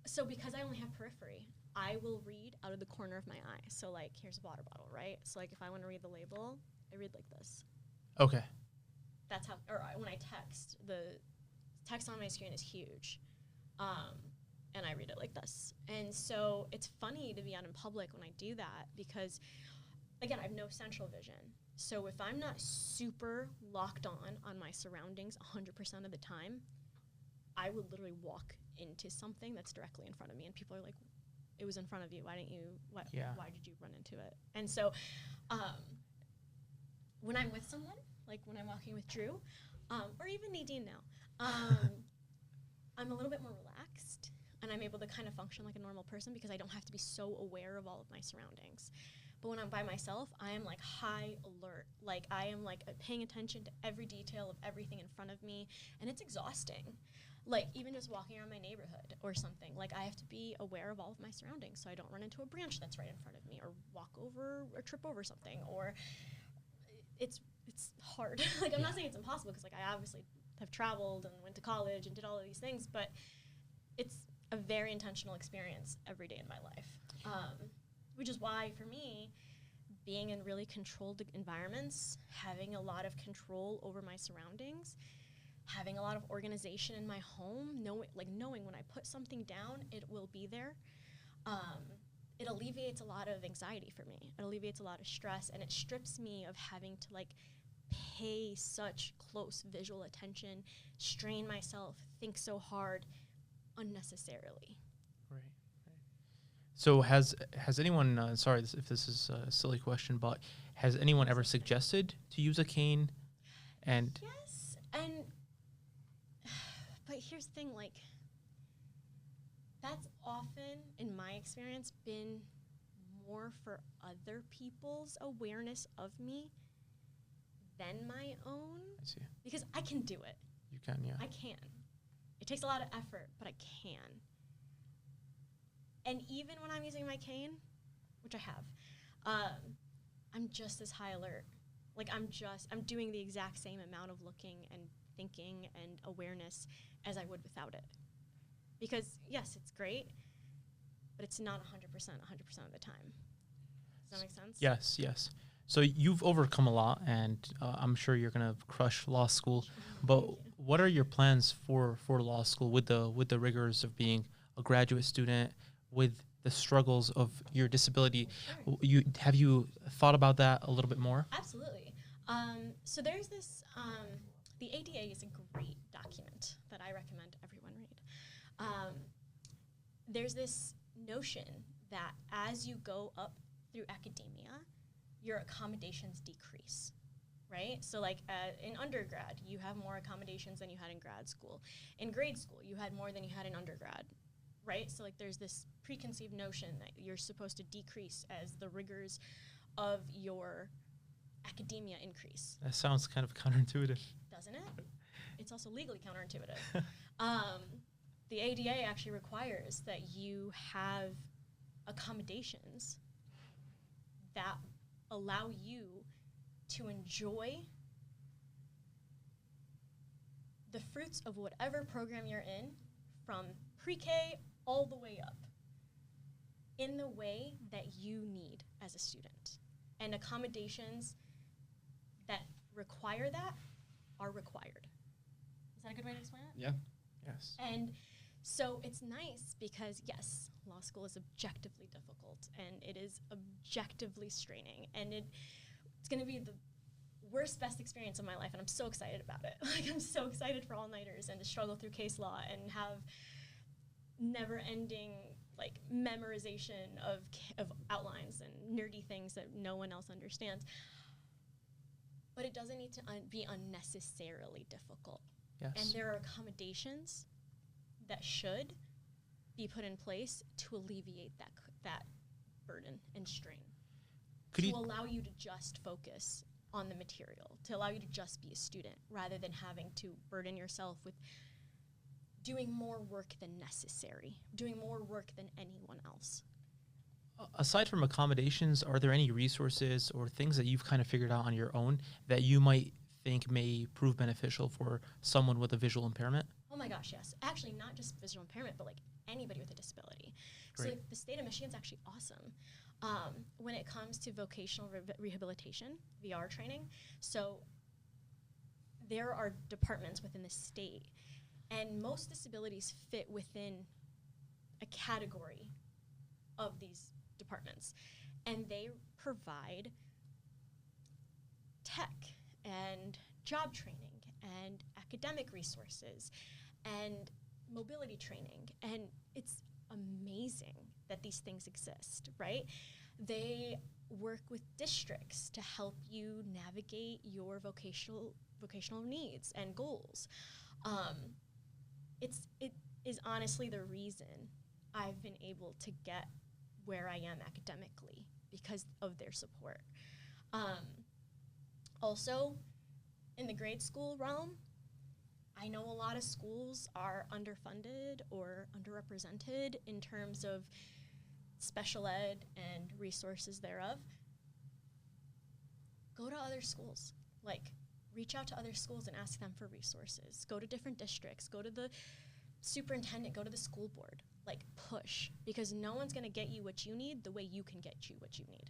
So because I only have periphery, I will read out of the corner of my eye. So like, here's a water bottle, right? So like, if I want to read the label, I read like this. Okay. That's how. Or when I text, the text on my screen is huge, and I read it like this. And so it's funny to be out in public when I do that because, again, I have no central vision. So if I'm not super locked on my surroundings 100% of the time, I would literally walk into something that's directly in front of me, and people are like, "It was in front of you. Why didn't you? Why did you run into it?" And so, when I'm with someone, like when I'm walking with Drew, or even Nadine now, I'm a little bit more relaxed, and I'm able to kind of function like a normal person because I don't have to be so aware of all of my surroundings. But when I'm by myself, I am like high alert. Like I am like paying attention to every detail of everything in front of me, and it's exhausting. Like even just walking around my neighborhood or something, like I have to be aware of all of my surroundings so I don't run into a branch that's right in front of me or walk over or trip over something. Or it's hard. Like I'm not saying it's impossible because like I obviously have traveled and went to college and did all of these things, but it's a very intentional experience every day in my life. Which is why for me, being in really controlled environments, having a lot of control over my surroundings, having a lot of organization in my home, knowing when I put something down, it will be there. It alleviates a lot of anxiety for me. It alleviates a lot of stress, and it strips me of having to like pay such close visual attention, strain myself, think so hard unnecessarily. Right. So has anyone, sorry if this is a silly question, but has anyone ever suggested to use a cane? And yes, but here's the thing, like, that's often, in my experience, been more for other people's awareness of me than my own. I see. Because I can do it. You can, yeah. I can. It takes a lot of effort, but I can. And even when I'm using my cane, which I have, I'm just as high alert. Like I'm doing the exact same amount of looking and thinking and awareness as I would without it. Because yes, it's great, but it's not 100% of the time. Does that make sense? Yes. So you've overcome a lot, and I'm sure you're gonna crush law school. But what are your plans for law school with the rigors of being a graduate student, with the struggles of your disability? Sure. Have you thought about that a little bit more? Absolutely. So there's this, the ADA is a great document that I recommend everyone read. There's this notion that as you go up through academia, your accommodations decrease, right? So like in undergrad, you have more accommodations than you had in grad school. In grade school, you had more than you had in undergrad, right? So like there's this preconceived notion that you're supposed to decrease as the rigors of your academia increase. That sounds kind of counterintuitive. Doesn't it? It's also legally counterintuitive. The ADA actually requires that you have accommodations that allow you to enjoy the fruits of whatever program you're in from pre-K all the way up in the way that you need as a student. And accommodations that require that are required. Is that a good way to explain it? Yeah. Yes. And so it's nice because, yes, law school is objectively difficult and it is objectively straining, and it's going to be the worst, best experience of my life, and I'm so excited about it. Like, I'm so excited for all-nighters and to struggle through case law and have never-ending, like, memorization of outlines and nerdy things that no one else understands. But it doesn't need to be unnecessarily difficult. Yes. And there are accommodations that should be put in place to alleviate that burden and strain. To allow you to just focus on the material, to allow you to just be a student, rather than having to burden yourself with doing more work than necessary, doing more work than anyone else. Aside from accommodations, are there any resources or things that you've kind of figured out on your own that you might think may prove beneficial for someone with a visual impairment? Oh my gosh, yes. Actually, not just visual impairment, but like anybody with a disability. So Great. like, the state of Michigan's actually awesome when it comes to vocational rehabilitation, VR training. So there are departments within the state, and most disabilities fit within a category of these departments. And they provide tech and job training and academic resources and mobility training. And it's amazing that these things exist, right? They work with districts to help you navigate your vocational needs and goals. It is honestly the reason I've been able to get where I am academically because of their support. Also, in the grade school realm, I know a lot of schools are underfunded or underrepresented in terms of special ed and resources thereof. Go to other schools. Like, reach out to other schools and ask them for resources. Go to different districts. Go to the superintendent. Go to the school board. Like, push. Because no one's going to get you what you need the way you can get you what you need.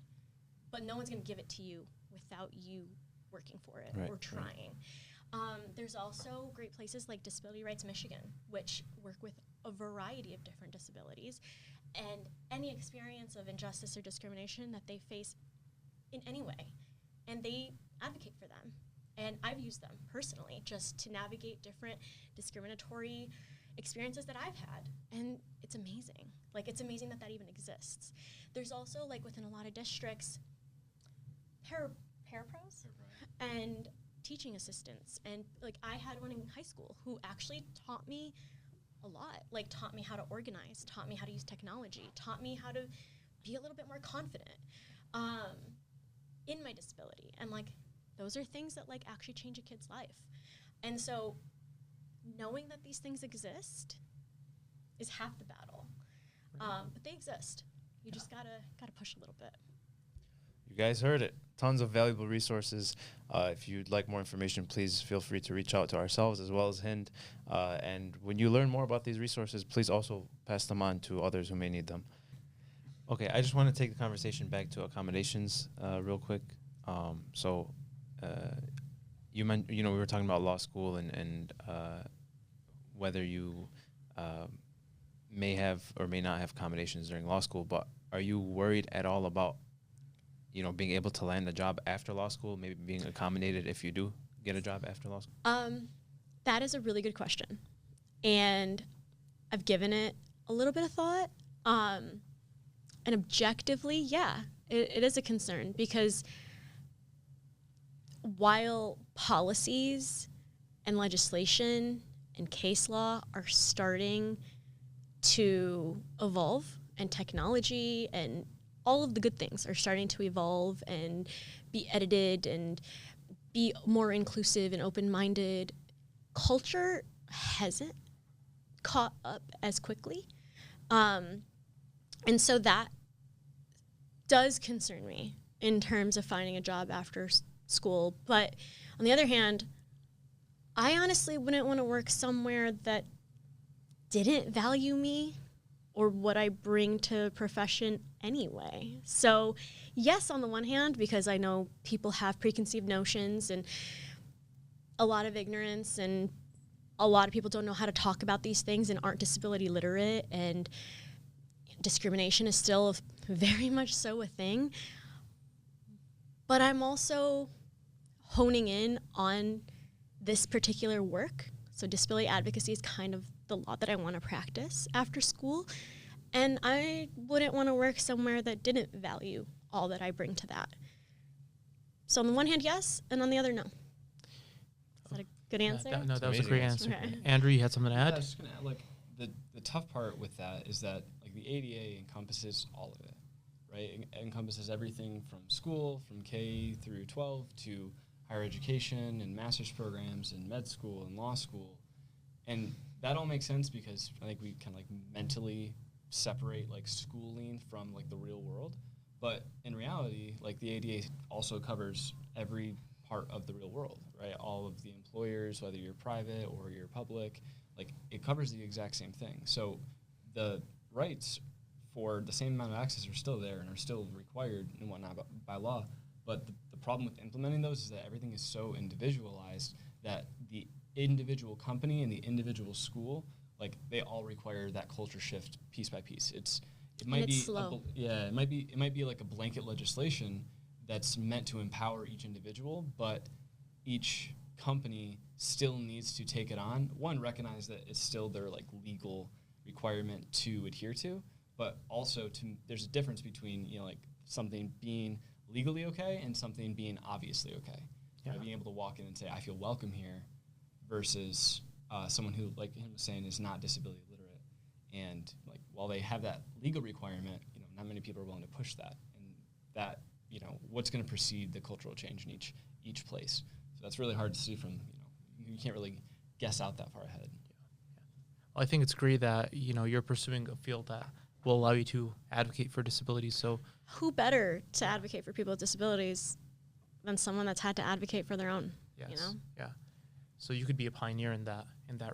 But no one's going to give it to you without you working for it or trying. There's also great places like Disability Rights Michigan, which work with a variety of different disabilities, and any experience of injustice or discrimination that they face in any way. And they advocate for them. And I've used them personally just to navigate different discriminatory experiences that I've had. And it's amazing. Like, it's amazing that that even exists. There's also, like, within a lot of districts, parapros and teaching assistants. And, like, I had one in high school who actually taught me a lot. Like, taught me how to organize, taught me how to use technology, taught me how to be a little bit more confident in my disability. And, like, those are things that, like, actually change a kid's life. And so knowing that these things exist is half the battle. But they exist. You just gotta push a little bit. You guys heard it. Tons of valuable resources. If you'd like more information, please feel free to reach out to ourselves as well as Hind. And when you learn more about these resources, please also pass them on to others who may need them. Okay, I just want to take the conversation back to accommodations real quick. We were talking about law school and whether you may have or may not have accommodations during law school, but are you worried at all about being able to land a job after law school, maybe being accommodated if you do get a job after law school? That is a really good question. And I've given it a little bit of thought. And objectively, yeah, it is a concern because while policies and legislation and case law are starting to evolve and technology and all of the good things are starting to evolve and be edited and be more inclusive and open-minded, culture hasn't caught up as quickly. And so that does concern me in terms of finding a job after school. But on the other hand, I honestly wouldn't want to work somewhere that didn't value me or what I bring to a profession anyway. So yes, on the one hand, because I know people have preconceived notions and a lot of ignorance, and a lot of people don't know how to talk about these things and aren't disability literate, and discrimination is still very much so a thing. But I'm also honing in on this particular work. So disability advocacy is kind of the law that I want to practice after school. And I wouldn't want to work somewhere that didn't value all that I bring to that. So on the one hand, yes, and on the other, no. Is that a good answer? No, that was a great answer. Okay. Andrew, you had something to add? I was just gonna add, like, the tough part with that is that, like, the ADA encompasses all of it, right? It encompasses everything from school, from K through 12 to higher education and master's programs and med school and law school. And that all makes sense because I think we kind of, like, mentally separate, like, schooling from, like, the real world. But in reality, like, the ADA also covers every part of the real world, right? right? All of the employers, whether you're private or you're public, like it covers the exact same thing. So the rights for the same amount of access are still there and are still required and whatnot by law. But the problem with implementing those is that everything is so individualized that the individual company and the individual school, like they all require that culture shift piece by piece. It might be slow. it might be like a blanket legislation that's meant to empower each individual, but each company still needs to take it on. One, recognize that it's still their like legal requirement to adhere to, but also there's a difference between, you know, like something being legally okay and something being obviously okay. Yeah. Being able to walk in and say, I feel welcome here, versus someone who, like him was saying, is not disability literate. And like while they have that legal requirement, you know, not many people are willing to push that. And that, you know, what's going to precede the cultural change in each place. So that's really hard to see from, you know, you can't really guess out that far ahead. Well, I think it's great that, you know, you're pursuing a field that will allow you to advocate for disabilities. So Who better to advocate for people with disabilities than someone that's had to advocate for their own? yes, You know? yeah. So you could be a pioneer in that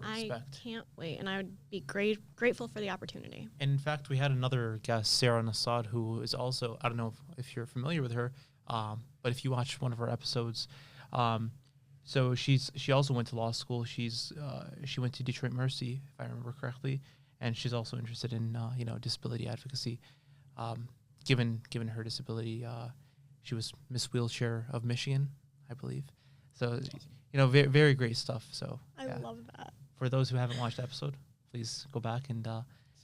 I respect. can't wait, and I would be grateful for the opportunity. And in fact, we had another guest, Sarah Nassad, who is also, I don't know if you're familiar with her, but if you watch one of her episodes, so she also went to law school. She went to Detroit Mercy, if I remember correctly, and she's also interested in you know, disability advocacy. Given her disability, she was Miss Wheelchair of Michigan, I believe. So you know, very, very great stuff. So I yeah. love that. For those who haven't watched the episode, please go back and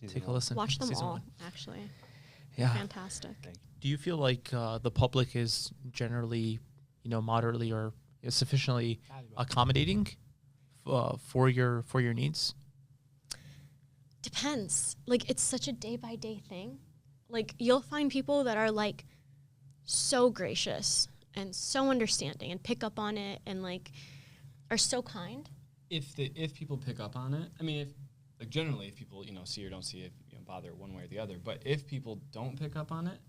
take a listen. Watch them Season all, 1. actually. Yeah. Fantastic. Do you feel like the public is generally, you know, moderately or sufficiently accommodating for your needs? Depends. Like, it's such a day-by-day thing. Like, you'll find people that are, like, so gracious and so understanding and pick up on it and, like, are so kind. If people pick up on it, I mean, if like generally if people, you know, see or don't see it, you know, bother one way or the other. But if people don't pick up on it,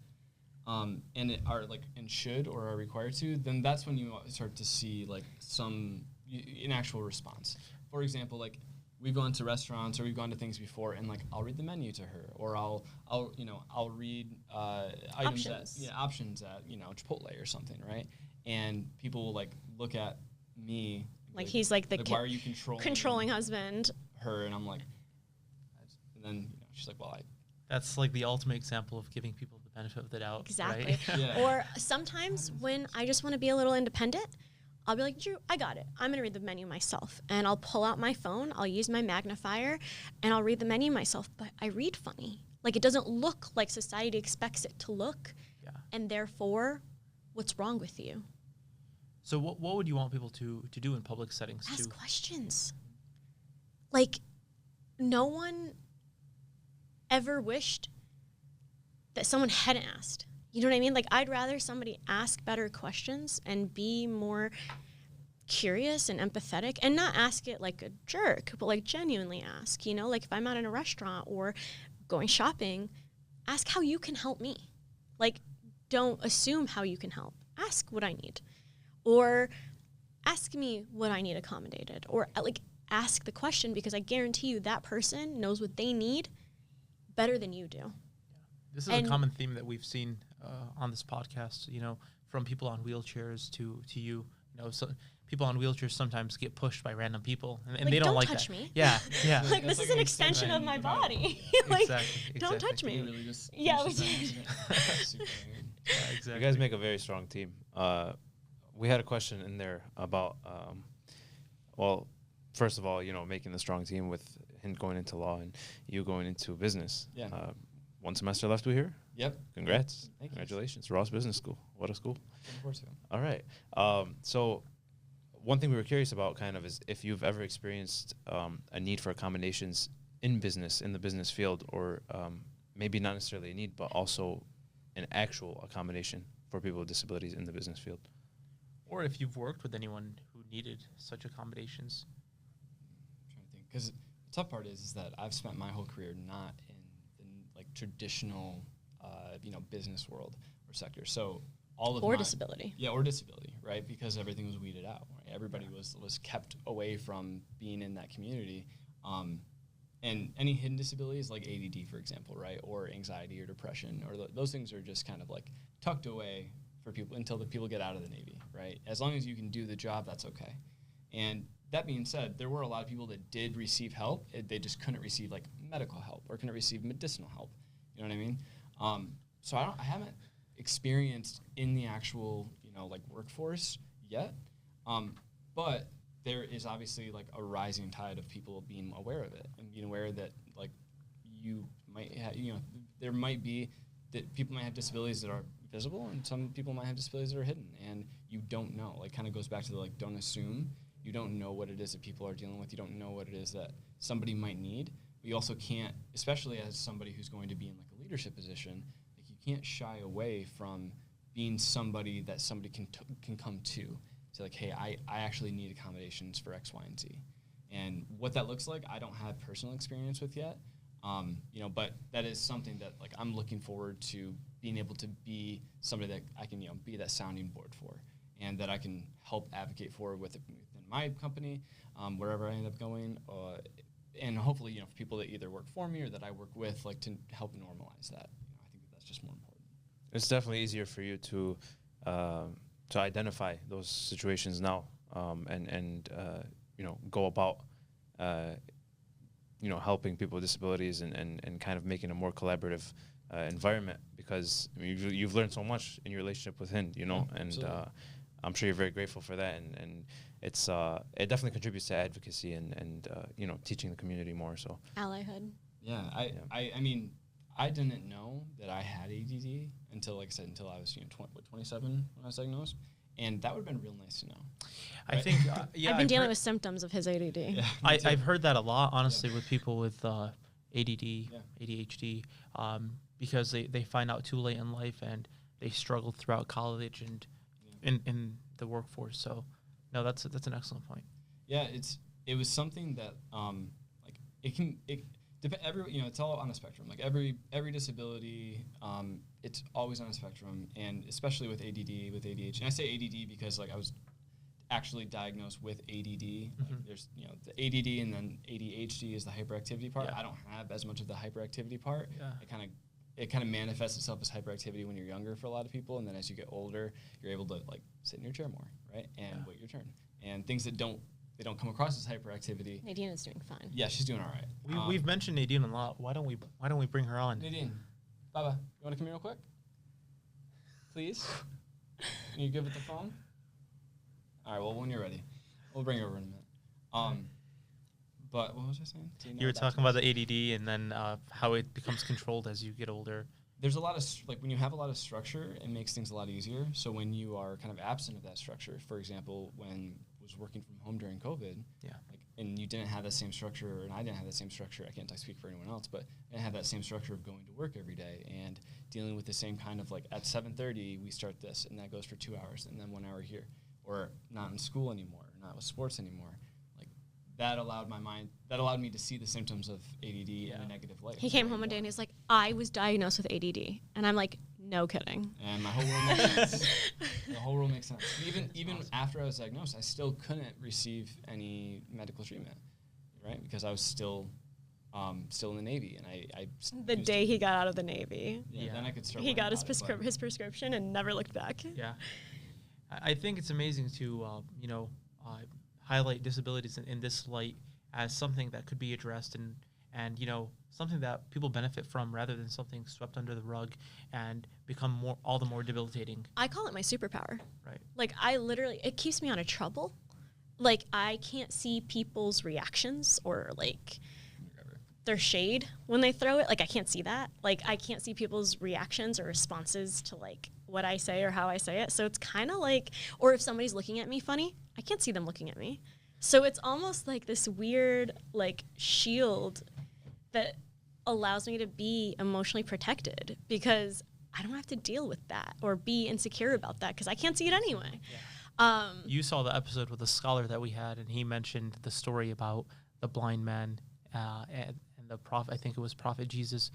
and it are like and should or are required to, then that's when you start to see like an actual response. For example, like we've gone to restaurants or we've gone to things before, and like I'll read the menu to her, or I'll read options at you know Chipotle or something, right? And people will like look at me. Like he's like the why are you controlling husband? Her, and I'm like, and then you know she's like, well, That's like the ultimate example of giving people the benefit of the doubt. Exactly. Right? Yeah. Or sometimes when I just want to be a little independent, I'll be like, Drew, I got it. I'm going to read the menu myself. And I'll pull out my phone, I'll use my magnifier, and I'll read the menu myself. But I read funny. Like, it doesn't look like society expects it to look. Yeah. And therefore, what's wrong with you? So what would you want people to do in public settings? Ask questions. Like, no one ever wished that someone hadn't asked. You know what I mean? Like, I'd rather somebody ask better questions and be more curious and empathetic and not ask it like a jerk, but like genuinely ask, you know, like if I'm out in a restaurant or going shopping, ask how you can help me. Like, don't assume how you can help. Ask what I need. Or ask me what I need accommodated. Or like ask the question, because I guarantee you that person knows what they need better than you do. This is a common theme that we've seen on this podcast, you know, from people on wheelchairs to you. You know, so people on wheelchairs sometimes get pushed by random people, and like, they don't like touch that. me. Yeah, yeah. Like, this is an extension of my body. Like, Exactly. don't touch me. really just Yeah, pushes we them. Super weird. Exactly. You guys make a very strong team. We had a question in there about, well, first of all, you know, making the strong team with him going into law and you going into business. Yeah. 1 semester left, we hear. Yep. Congrats. Thank you. Congratulations. Ross Business School. What a school. Looking forward to it. All right. So one thing we were curious about kind of is if you've ever experienced a need for accommodations in business, in the business field, or maybe not necessarily a need, but also an actual accommodation for people with disabilities in the business field. Or if you've worked with anyone who needed such accommodations. I'm trying to think, because the tough part is that I've spent my whole career not in the like traditional, you know, business world or sector. So all of or my, disability. Yeah, or disability, right? Because everything was weeded out, right? Right? Everybody was kept away from being in that community. And any hidden disabilities like ADD, for example, right, or anxiety or depression, or those things are just kind of like tucked away for people until the people get out of the Navy, right? As long as you can do the job, that's okay. And that being said, there were a lot of people that did receive help. They just couldn't receive like medical help or couldn't receive medicinal help. You know what I mean? So I haven't experienced in the actual, like workforce yet. But there is obviously like a rising tide of people being aware of it and being aware that like you might have, there might be that people might have disabilities that are visible and some people might have disabilities that are hidden and you don't know. Like kind of goes back to the like don't assume. You don't know what it is that people are dealing with. You don't know what it is that somebody might need. But you also can't, especially as somebody who's going to be in like a leadership position, like you can't shy away from being somebody that somebody can come to. So like, hey, I actually need accommodations for X, Y, and Z. And what that looks like, I don't have personal experience with yet. But that is something that like I'm looking forward to being able to be somebody that I can, be that sounding board for and that I can help advocate for within my company, wherever I end up going, and hopefully, for people that either work for me or that I work with, like to help normalize that. I think that's just more important. It's definitely easier for you to identify those situations now, and go about helping people with disabilities and kind of making a more collaborative environment because you've learned so much in your relationship with Hind, and I'm sure you're very grateful for that, and it's it definitely contributes to advocacy and teaching the community more. So allyhood. Yeah, I mean, I didn't know that I had ADD until, like I said, until I was 27 when I was diagnosed, and that would have been real nice to know. I think I've been dealing with symptoms of his ADD. Yeah, I've heard that a lot, honestly, with people with ADD, ADHD, because they find out too late in life and they struggle throughout college and in the workforce. So, no, that's an excellent point. Yeah, it was something that like it's all on a spectrum. Like every disability, it's always on a spectrum, and especially with ADD, with ADHD. And I say ADD because like I was actually diagnosed with ADD. Mm-hmm. Like there's the ADD and then ADHD is the hyperactivity part. Yeah. I don't have as much of the hyperactivity part. Yeah. It kind of manifests itself as hyperactivity when you're younger for a lot of people, and then as you get older, you're able to like sit in your chair more, right, and wait your turn. And things that don't come across as hyperactivity. Nadine is doing fine. Yeah, she's doing all right. We've mentioned Nadine a lot. Why don't we bring her on? Nadine, Baba, you want to come here real quick? Please? Can you give it the phone? All right, well, when you're ready. We'll bring her over in a minute. But what was I saying? You were talking about the ADD and then how it becomes controlled as you get older. There's a lot of, when you have a lot of structure, it makes things a lot easier. So when you are kind of absent of that structure, for example, when I was working from home during COVID, and you didn't have that same structure, and I didn't have that same structure, I can't speak for anyone else, but I didn't have that same structure of going to work every day and dealing with the same kind of, like, at 7:30, we start this, and that goes for 2 hours, and then 1 hour here. Or not in school anymore, not with sports anymore. That allowed me to see the symptoms of ADD in a negative light. He came home one day and he's like, I was diagnosed with ADD. And I'm like, no kidding. And my whole world makes sense. The whole world makes sense. Even after I was diagnosed, I still couldn't receive any medical treatment, right? Because I was still in the Navy. And the day he got out of the Navy. Yeah. Then I could start. He got his prescription and never looked back. Yeah. I think it's amazing to, highlight disabilities in this light as something that could be addressed and something that people benefit from rather than something swept under the rug and become all the more debilitating. I call it my superpower. Right. Like it keeps me out of trouble. Like I can't see people's reactions or like their shade when they throw it. Like I can't see that. Like I can't see people's reactions or responses to like what I say or how I say it. So it's kind of like, or if somebody's looking at me funny, I can't see them looking at me. So it's almost like this weird like shield that allows me to be emotionally protected because I don't have to deal with that or be insecure about that because I can't see it anyway. Yeah. You saw the episode with the scholar that we had, and he mentioned the story about the blind man and the prophet. I think it was Prophet Jesus,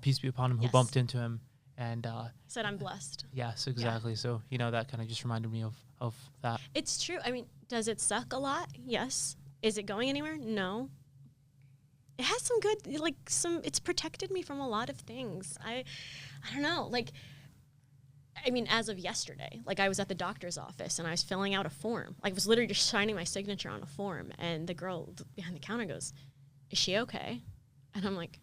peace be upon him, who bumped into him and said, "I'm blessed." Yes, exactly. Yeah. So that kind of just reminded me of of that. It's true. I mean, does it suck a lot? Yes. Is it going anywhere? No. It has some good, it's protected me from a lot of things. I don't know. I mean, as of yesterday, I was at the doctor's office and I was filling out a form. I was literally just signing my signature on a form. And the girl behind the counter goes, "Is she okay?" And I'm like,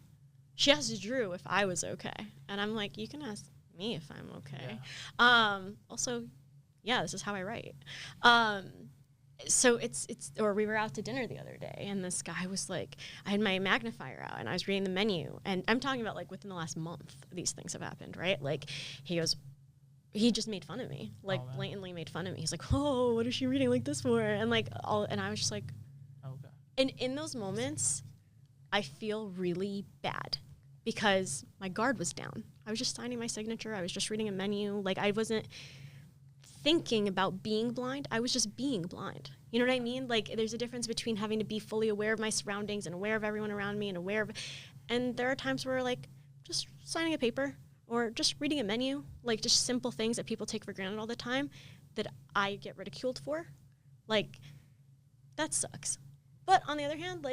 she asked Drew if I was okay. And I'm like, you can ask me if I'm okay. Yeah. Also, yeah, this is how I write. So or we were out to dinner the other day and this guy was like, I had my magnifier out and I was reading the menu, and I'm talking about within the last month, these things have happened, right? He goes, he just made fun of me, blatantly made fun of me. He's like, "Oh, what is she reading like this for?" And and I was just like, okay. And in those moments, I feel really bad because my guard was down. I was just signing my signature. I was just reading a menu. I wasn't thinking about being blind. I was just being blind. You know what I mean? There's a difference between having to be fully aware of my surroundings and aware of everyone around me and there are times where just signing a paper or just reading a menu, just simple things that people take for granted all the time that I get ridiculed for. That sucks. But on the other hand,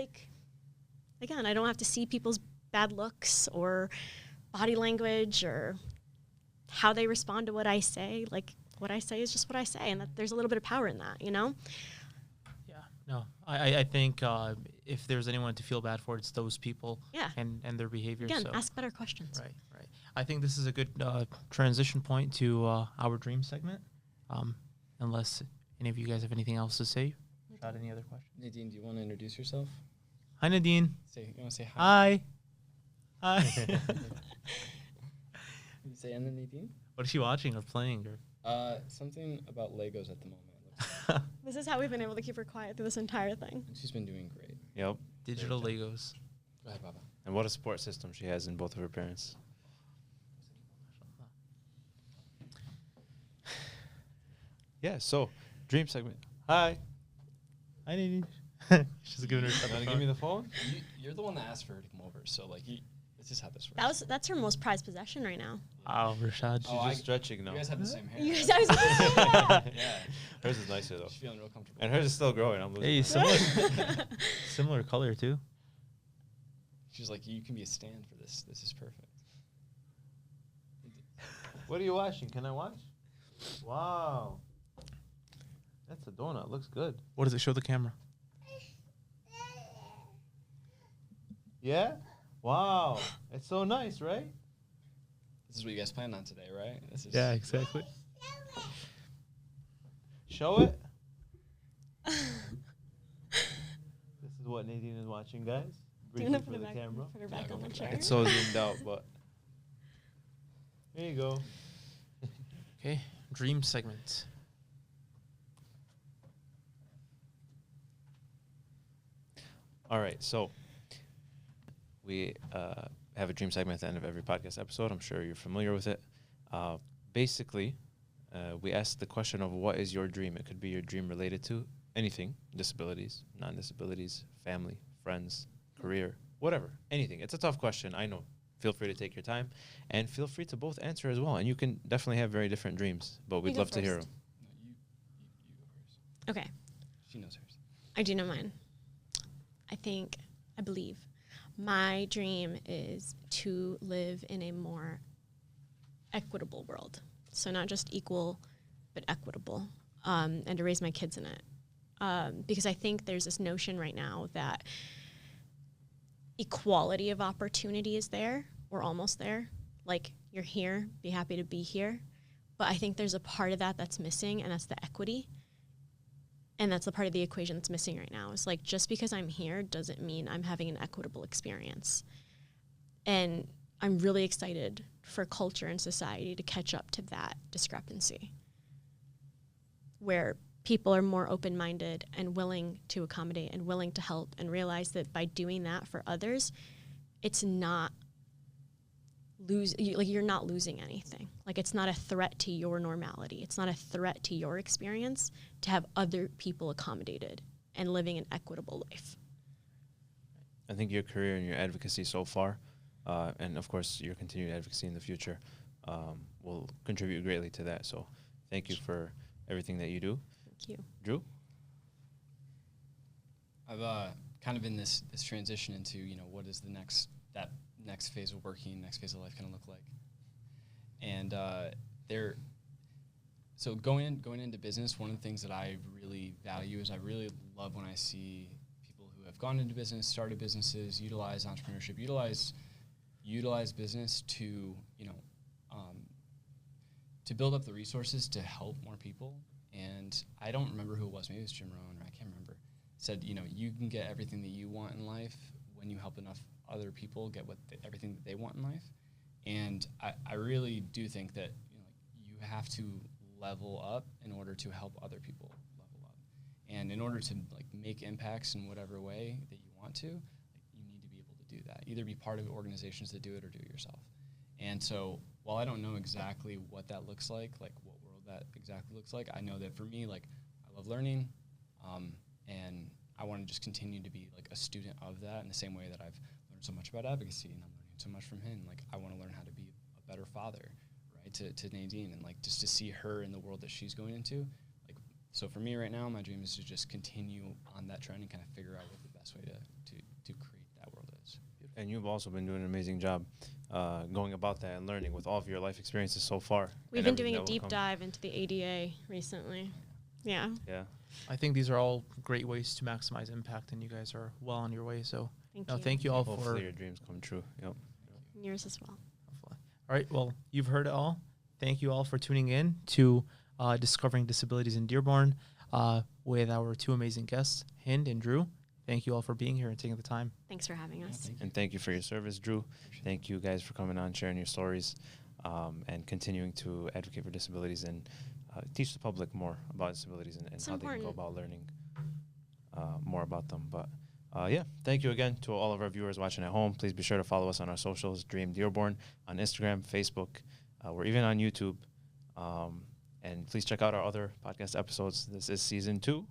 again, I don't have to see people's bad looks or body language or how they respond to what I say. What I say is just what I say, and that there's a little bit of power in that, you know? Yeah, no, I think if there's anyone to feel bad for, it's those people and their behavior. Again, ask better questions. Right. I think this is a good transition point to our dream segment. Unless any of you guys have anything else to say. Got any other questions? Nadine, do you want to introduce yourself? Hi, Nadine. You want to say hi? Hi. You say and then Nadine? What is she watching or playing? Something about Legos at the moment. This is how we've been able to keep her quiet through this entire thing. And she's been doing great. Yep. Digital Legos. Go ahead, Papa. And what a support system she has in both of her parents. Yeah, so dream segment. Hi. Hi, Nadine. She's giving her. You want to give me the phone? You're the one that asked for her to come over, so this is how this works. That's her most prized possession right now. Wow, Rashad. She's just stretching now. You guys have the same hair. You guys, I was yeah. Hers is nicer though. She's feeling real comfortable. And hers is still growing. I'm losing. Hey, similar color too. She's like, you can be a stand for this. This is perfect. What are you watching? Can I watch? Wow. That's a donut. Looks good. What does it show the camera? Yeah? Wow. It's so nice, right? This is what you guys planned on today, right? This is Yeah, exactly. Show it. This is what Nadine is watching, guys. Briefly for the camera. Put her back on the chair. It's so zoomed out, but here you go. Okay, dream segment. All right, so we have a dream segment at the end of every podcast episode. I'm sure you're familiar with it. Basically, we ask the question of what is your dream? It could be your dream related to anything, disabilities, non-disabilities, family, friends, career, whatever, anything. It's a tough question, I know. Feel free to take your time, and feel free to both answer as well. And you can definitely have very different dreams, but we'd love to hear them. No, you go first. Okay. She knows hers. I do know mine. I believe my dream is to live in a more equitable world. So not just equal, but equitable, and to raise my kids in it. Because I think there's this notion right now that equality of opportunity is there, or almost there. Like, you're here, be happy to be here. But I think there's a part of that that's missing, and that's the equity. And that's the part of the equation that's missing right now. It's like, just because I'm here doesn't mean I'm having an equitable experience. And I'm really excited for culture and society to catch up to that discrepancy, where people are more open-minded and willing to accommodate and willing to help, and realize that by doing that for others, it's not you're not losing anything. Like, it's not a threat to your normality. It's not a threat to your experience to have other people accommodated and living an equitable life. I think your career and your advocacy so far, and of course your continued advocacy in the future, will contribute greatly to that. So thank you for everything that you do. Thank you. Drew? I've kind of in this transition into, what is the next phase of working, next phase of life kind of look like. And so going into business, one of the things that I really value is I really love when I see people who have gone into business, started businesses, utilize entrepreneurship, utilize business to, to build up the resources to help more people. And I don't remember who it was. Maybe it was Jim Rohn, or I can't remember. Said, you can get everything that you want in life when you help enough other people get everything that they want in life. And I really do think that you have to level up in order to help other people level up. And in order to make impacts in whatever way that you want to, you need to be able to do that. Either be part of organizations that do it or do it yourself. And so while I don't know exactly what that looks like what world that exactly looks like, I know that for me, I love learning, and I want to just continue to be a student of that in the same way that I've learned so much about advocacy and I'm learning so much from Hind. I want to learn how to be a better father, right, to Nadine, and just to see her in the world that she's going into. So for me right now, my dream is to just continue on that trend and kind of figure out what the best way to create that world is. And you've also been doing an amazing job going about that and learning with all of your life experiences so far. We've been doing a deep dive into the ADA recently. Yeah. Yeah. I think these are all great ways to maximize impact, and you guys are well on your way. So Thank you all Hopefully for your dreams come true. Yep. yours as well. Hopefully. All right. Well, you've heard it all. Thank you all for tuning in to Discovering Disabilities in Dearborn with our two amazing guests, Hind and Drew. Thank you all for being here and taking the time. Thanks for having us. And thank you for your service, Drew. Thank you guys for coming on, sharing your stories, and continuing to advocate for disabilities and teach the public more about disabilities and how they can go about learning more about them. But thank you again to all of our viewers watching at home. Please be sure to follow us on our socials, Dream Dearborn, on Instagram, Facebook. We're even on YouTube. And please check out our other podcast episodes. This is season 2.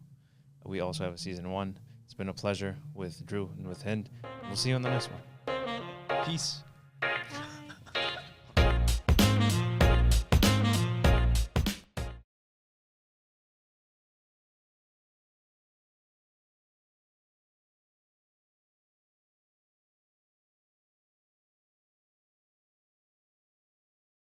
We also have a season 1. It's been a pleasure with Drew and with Hind. We'll see you on the next one. Peace.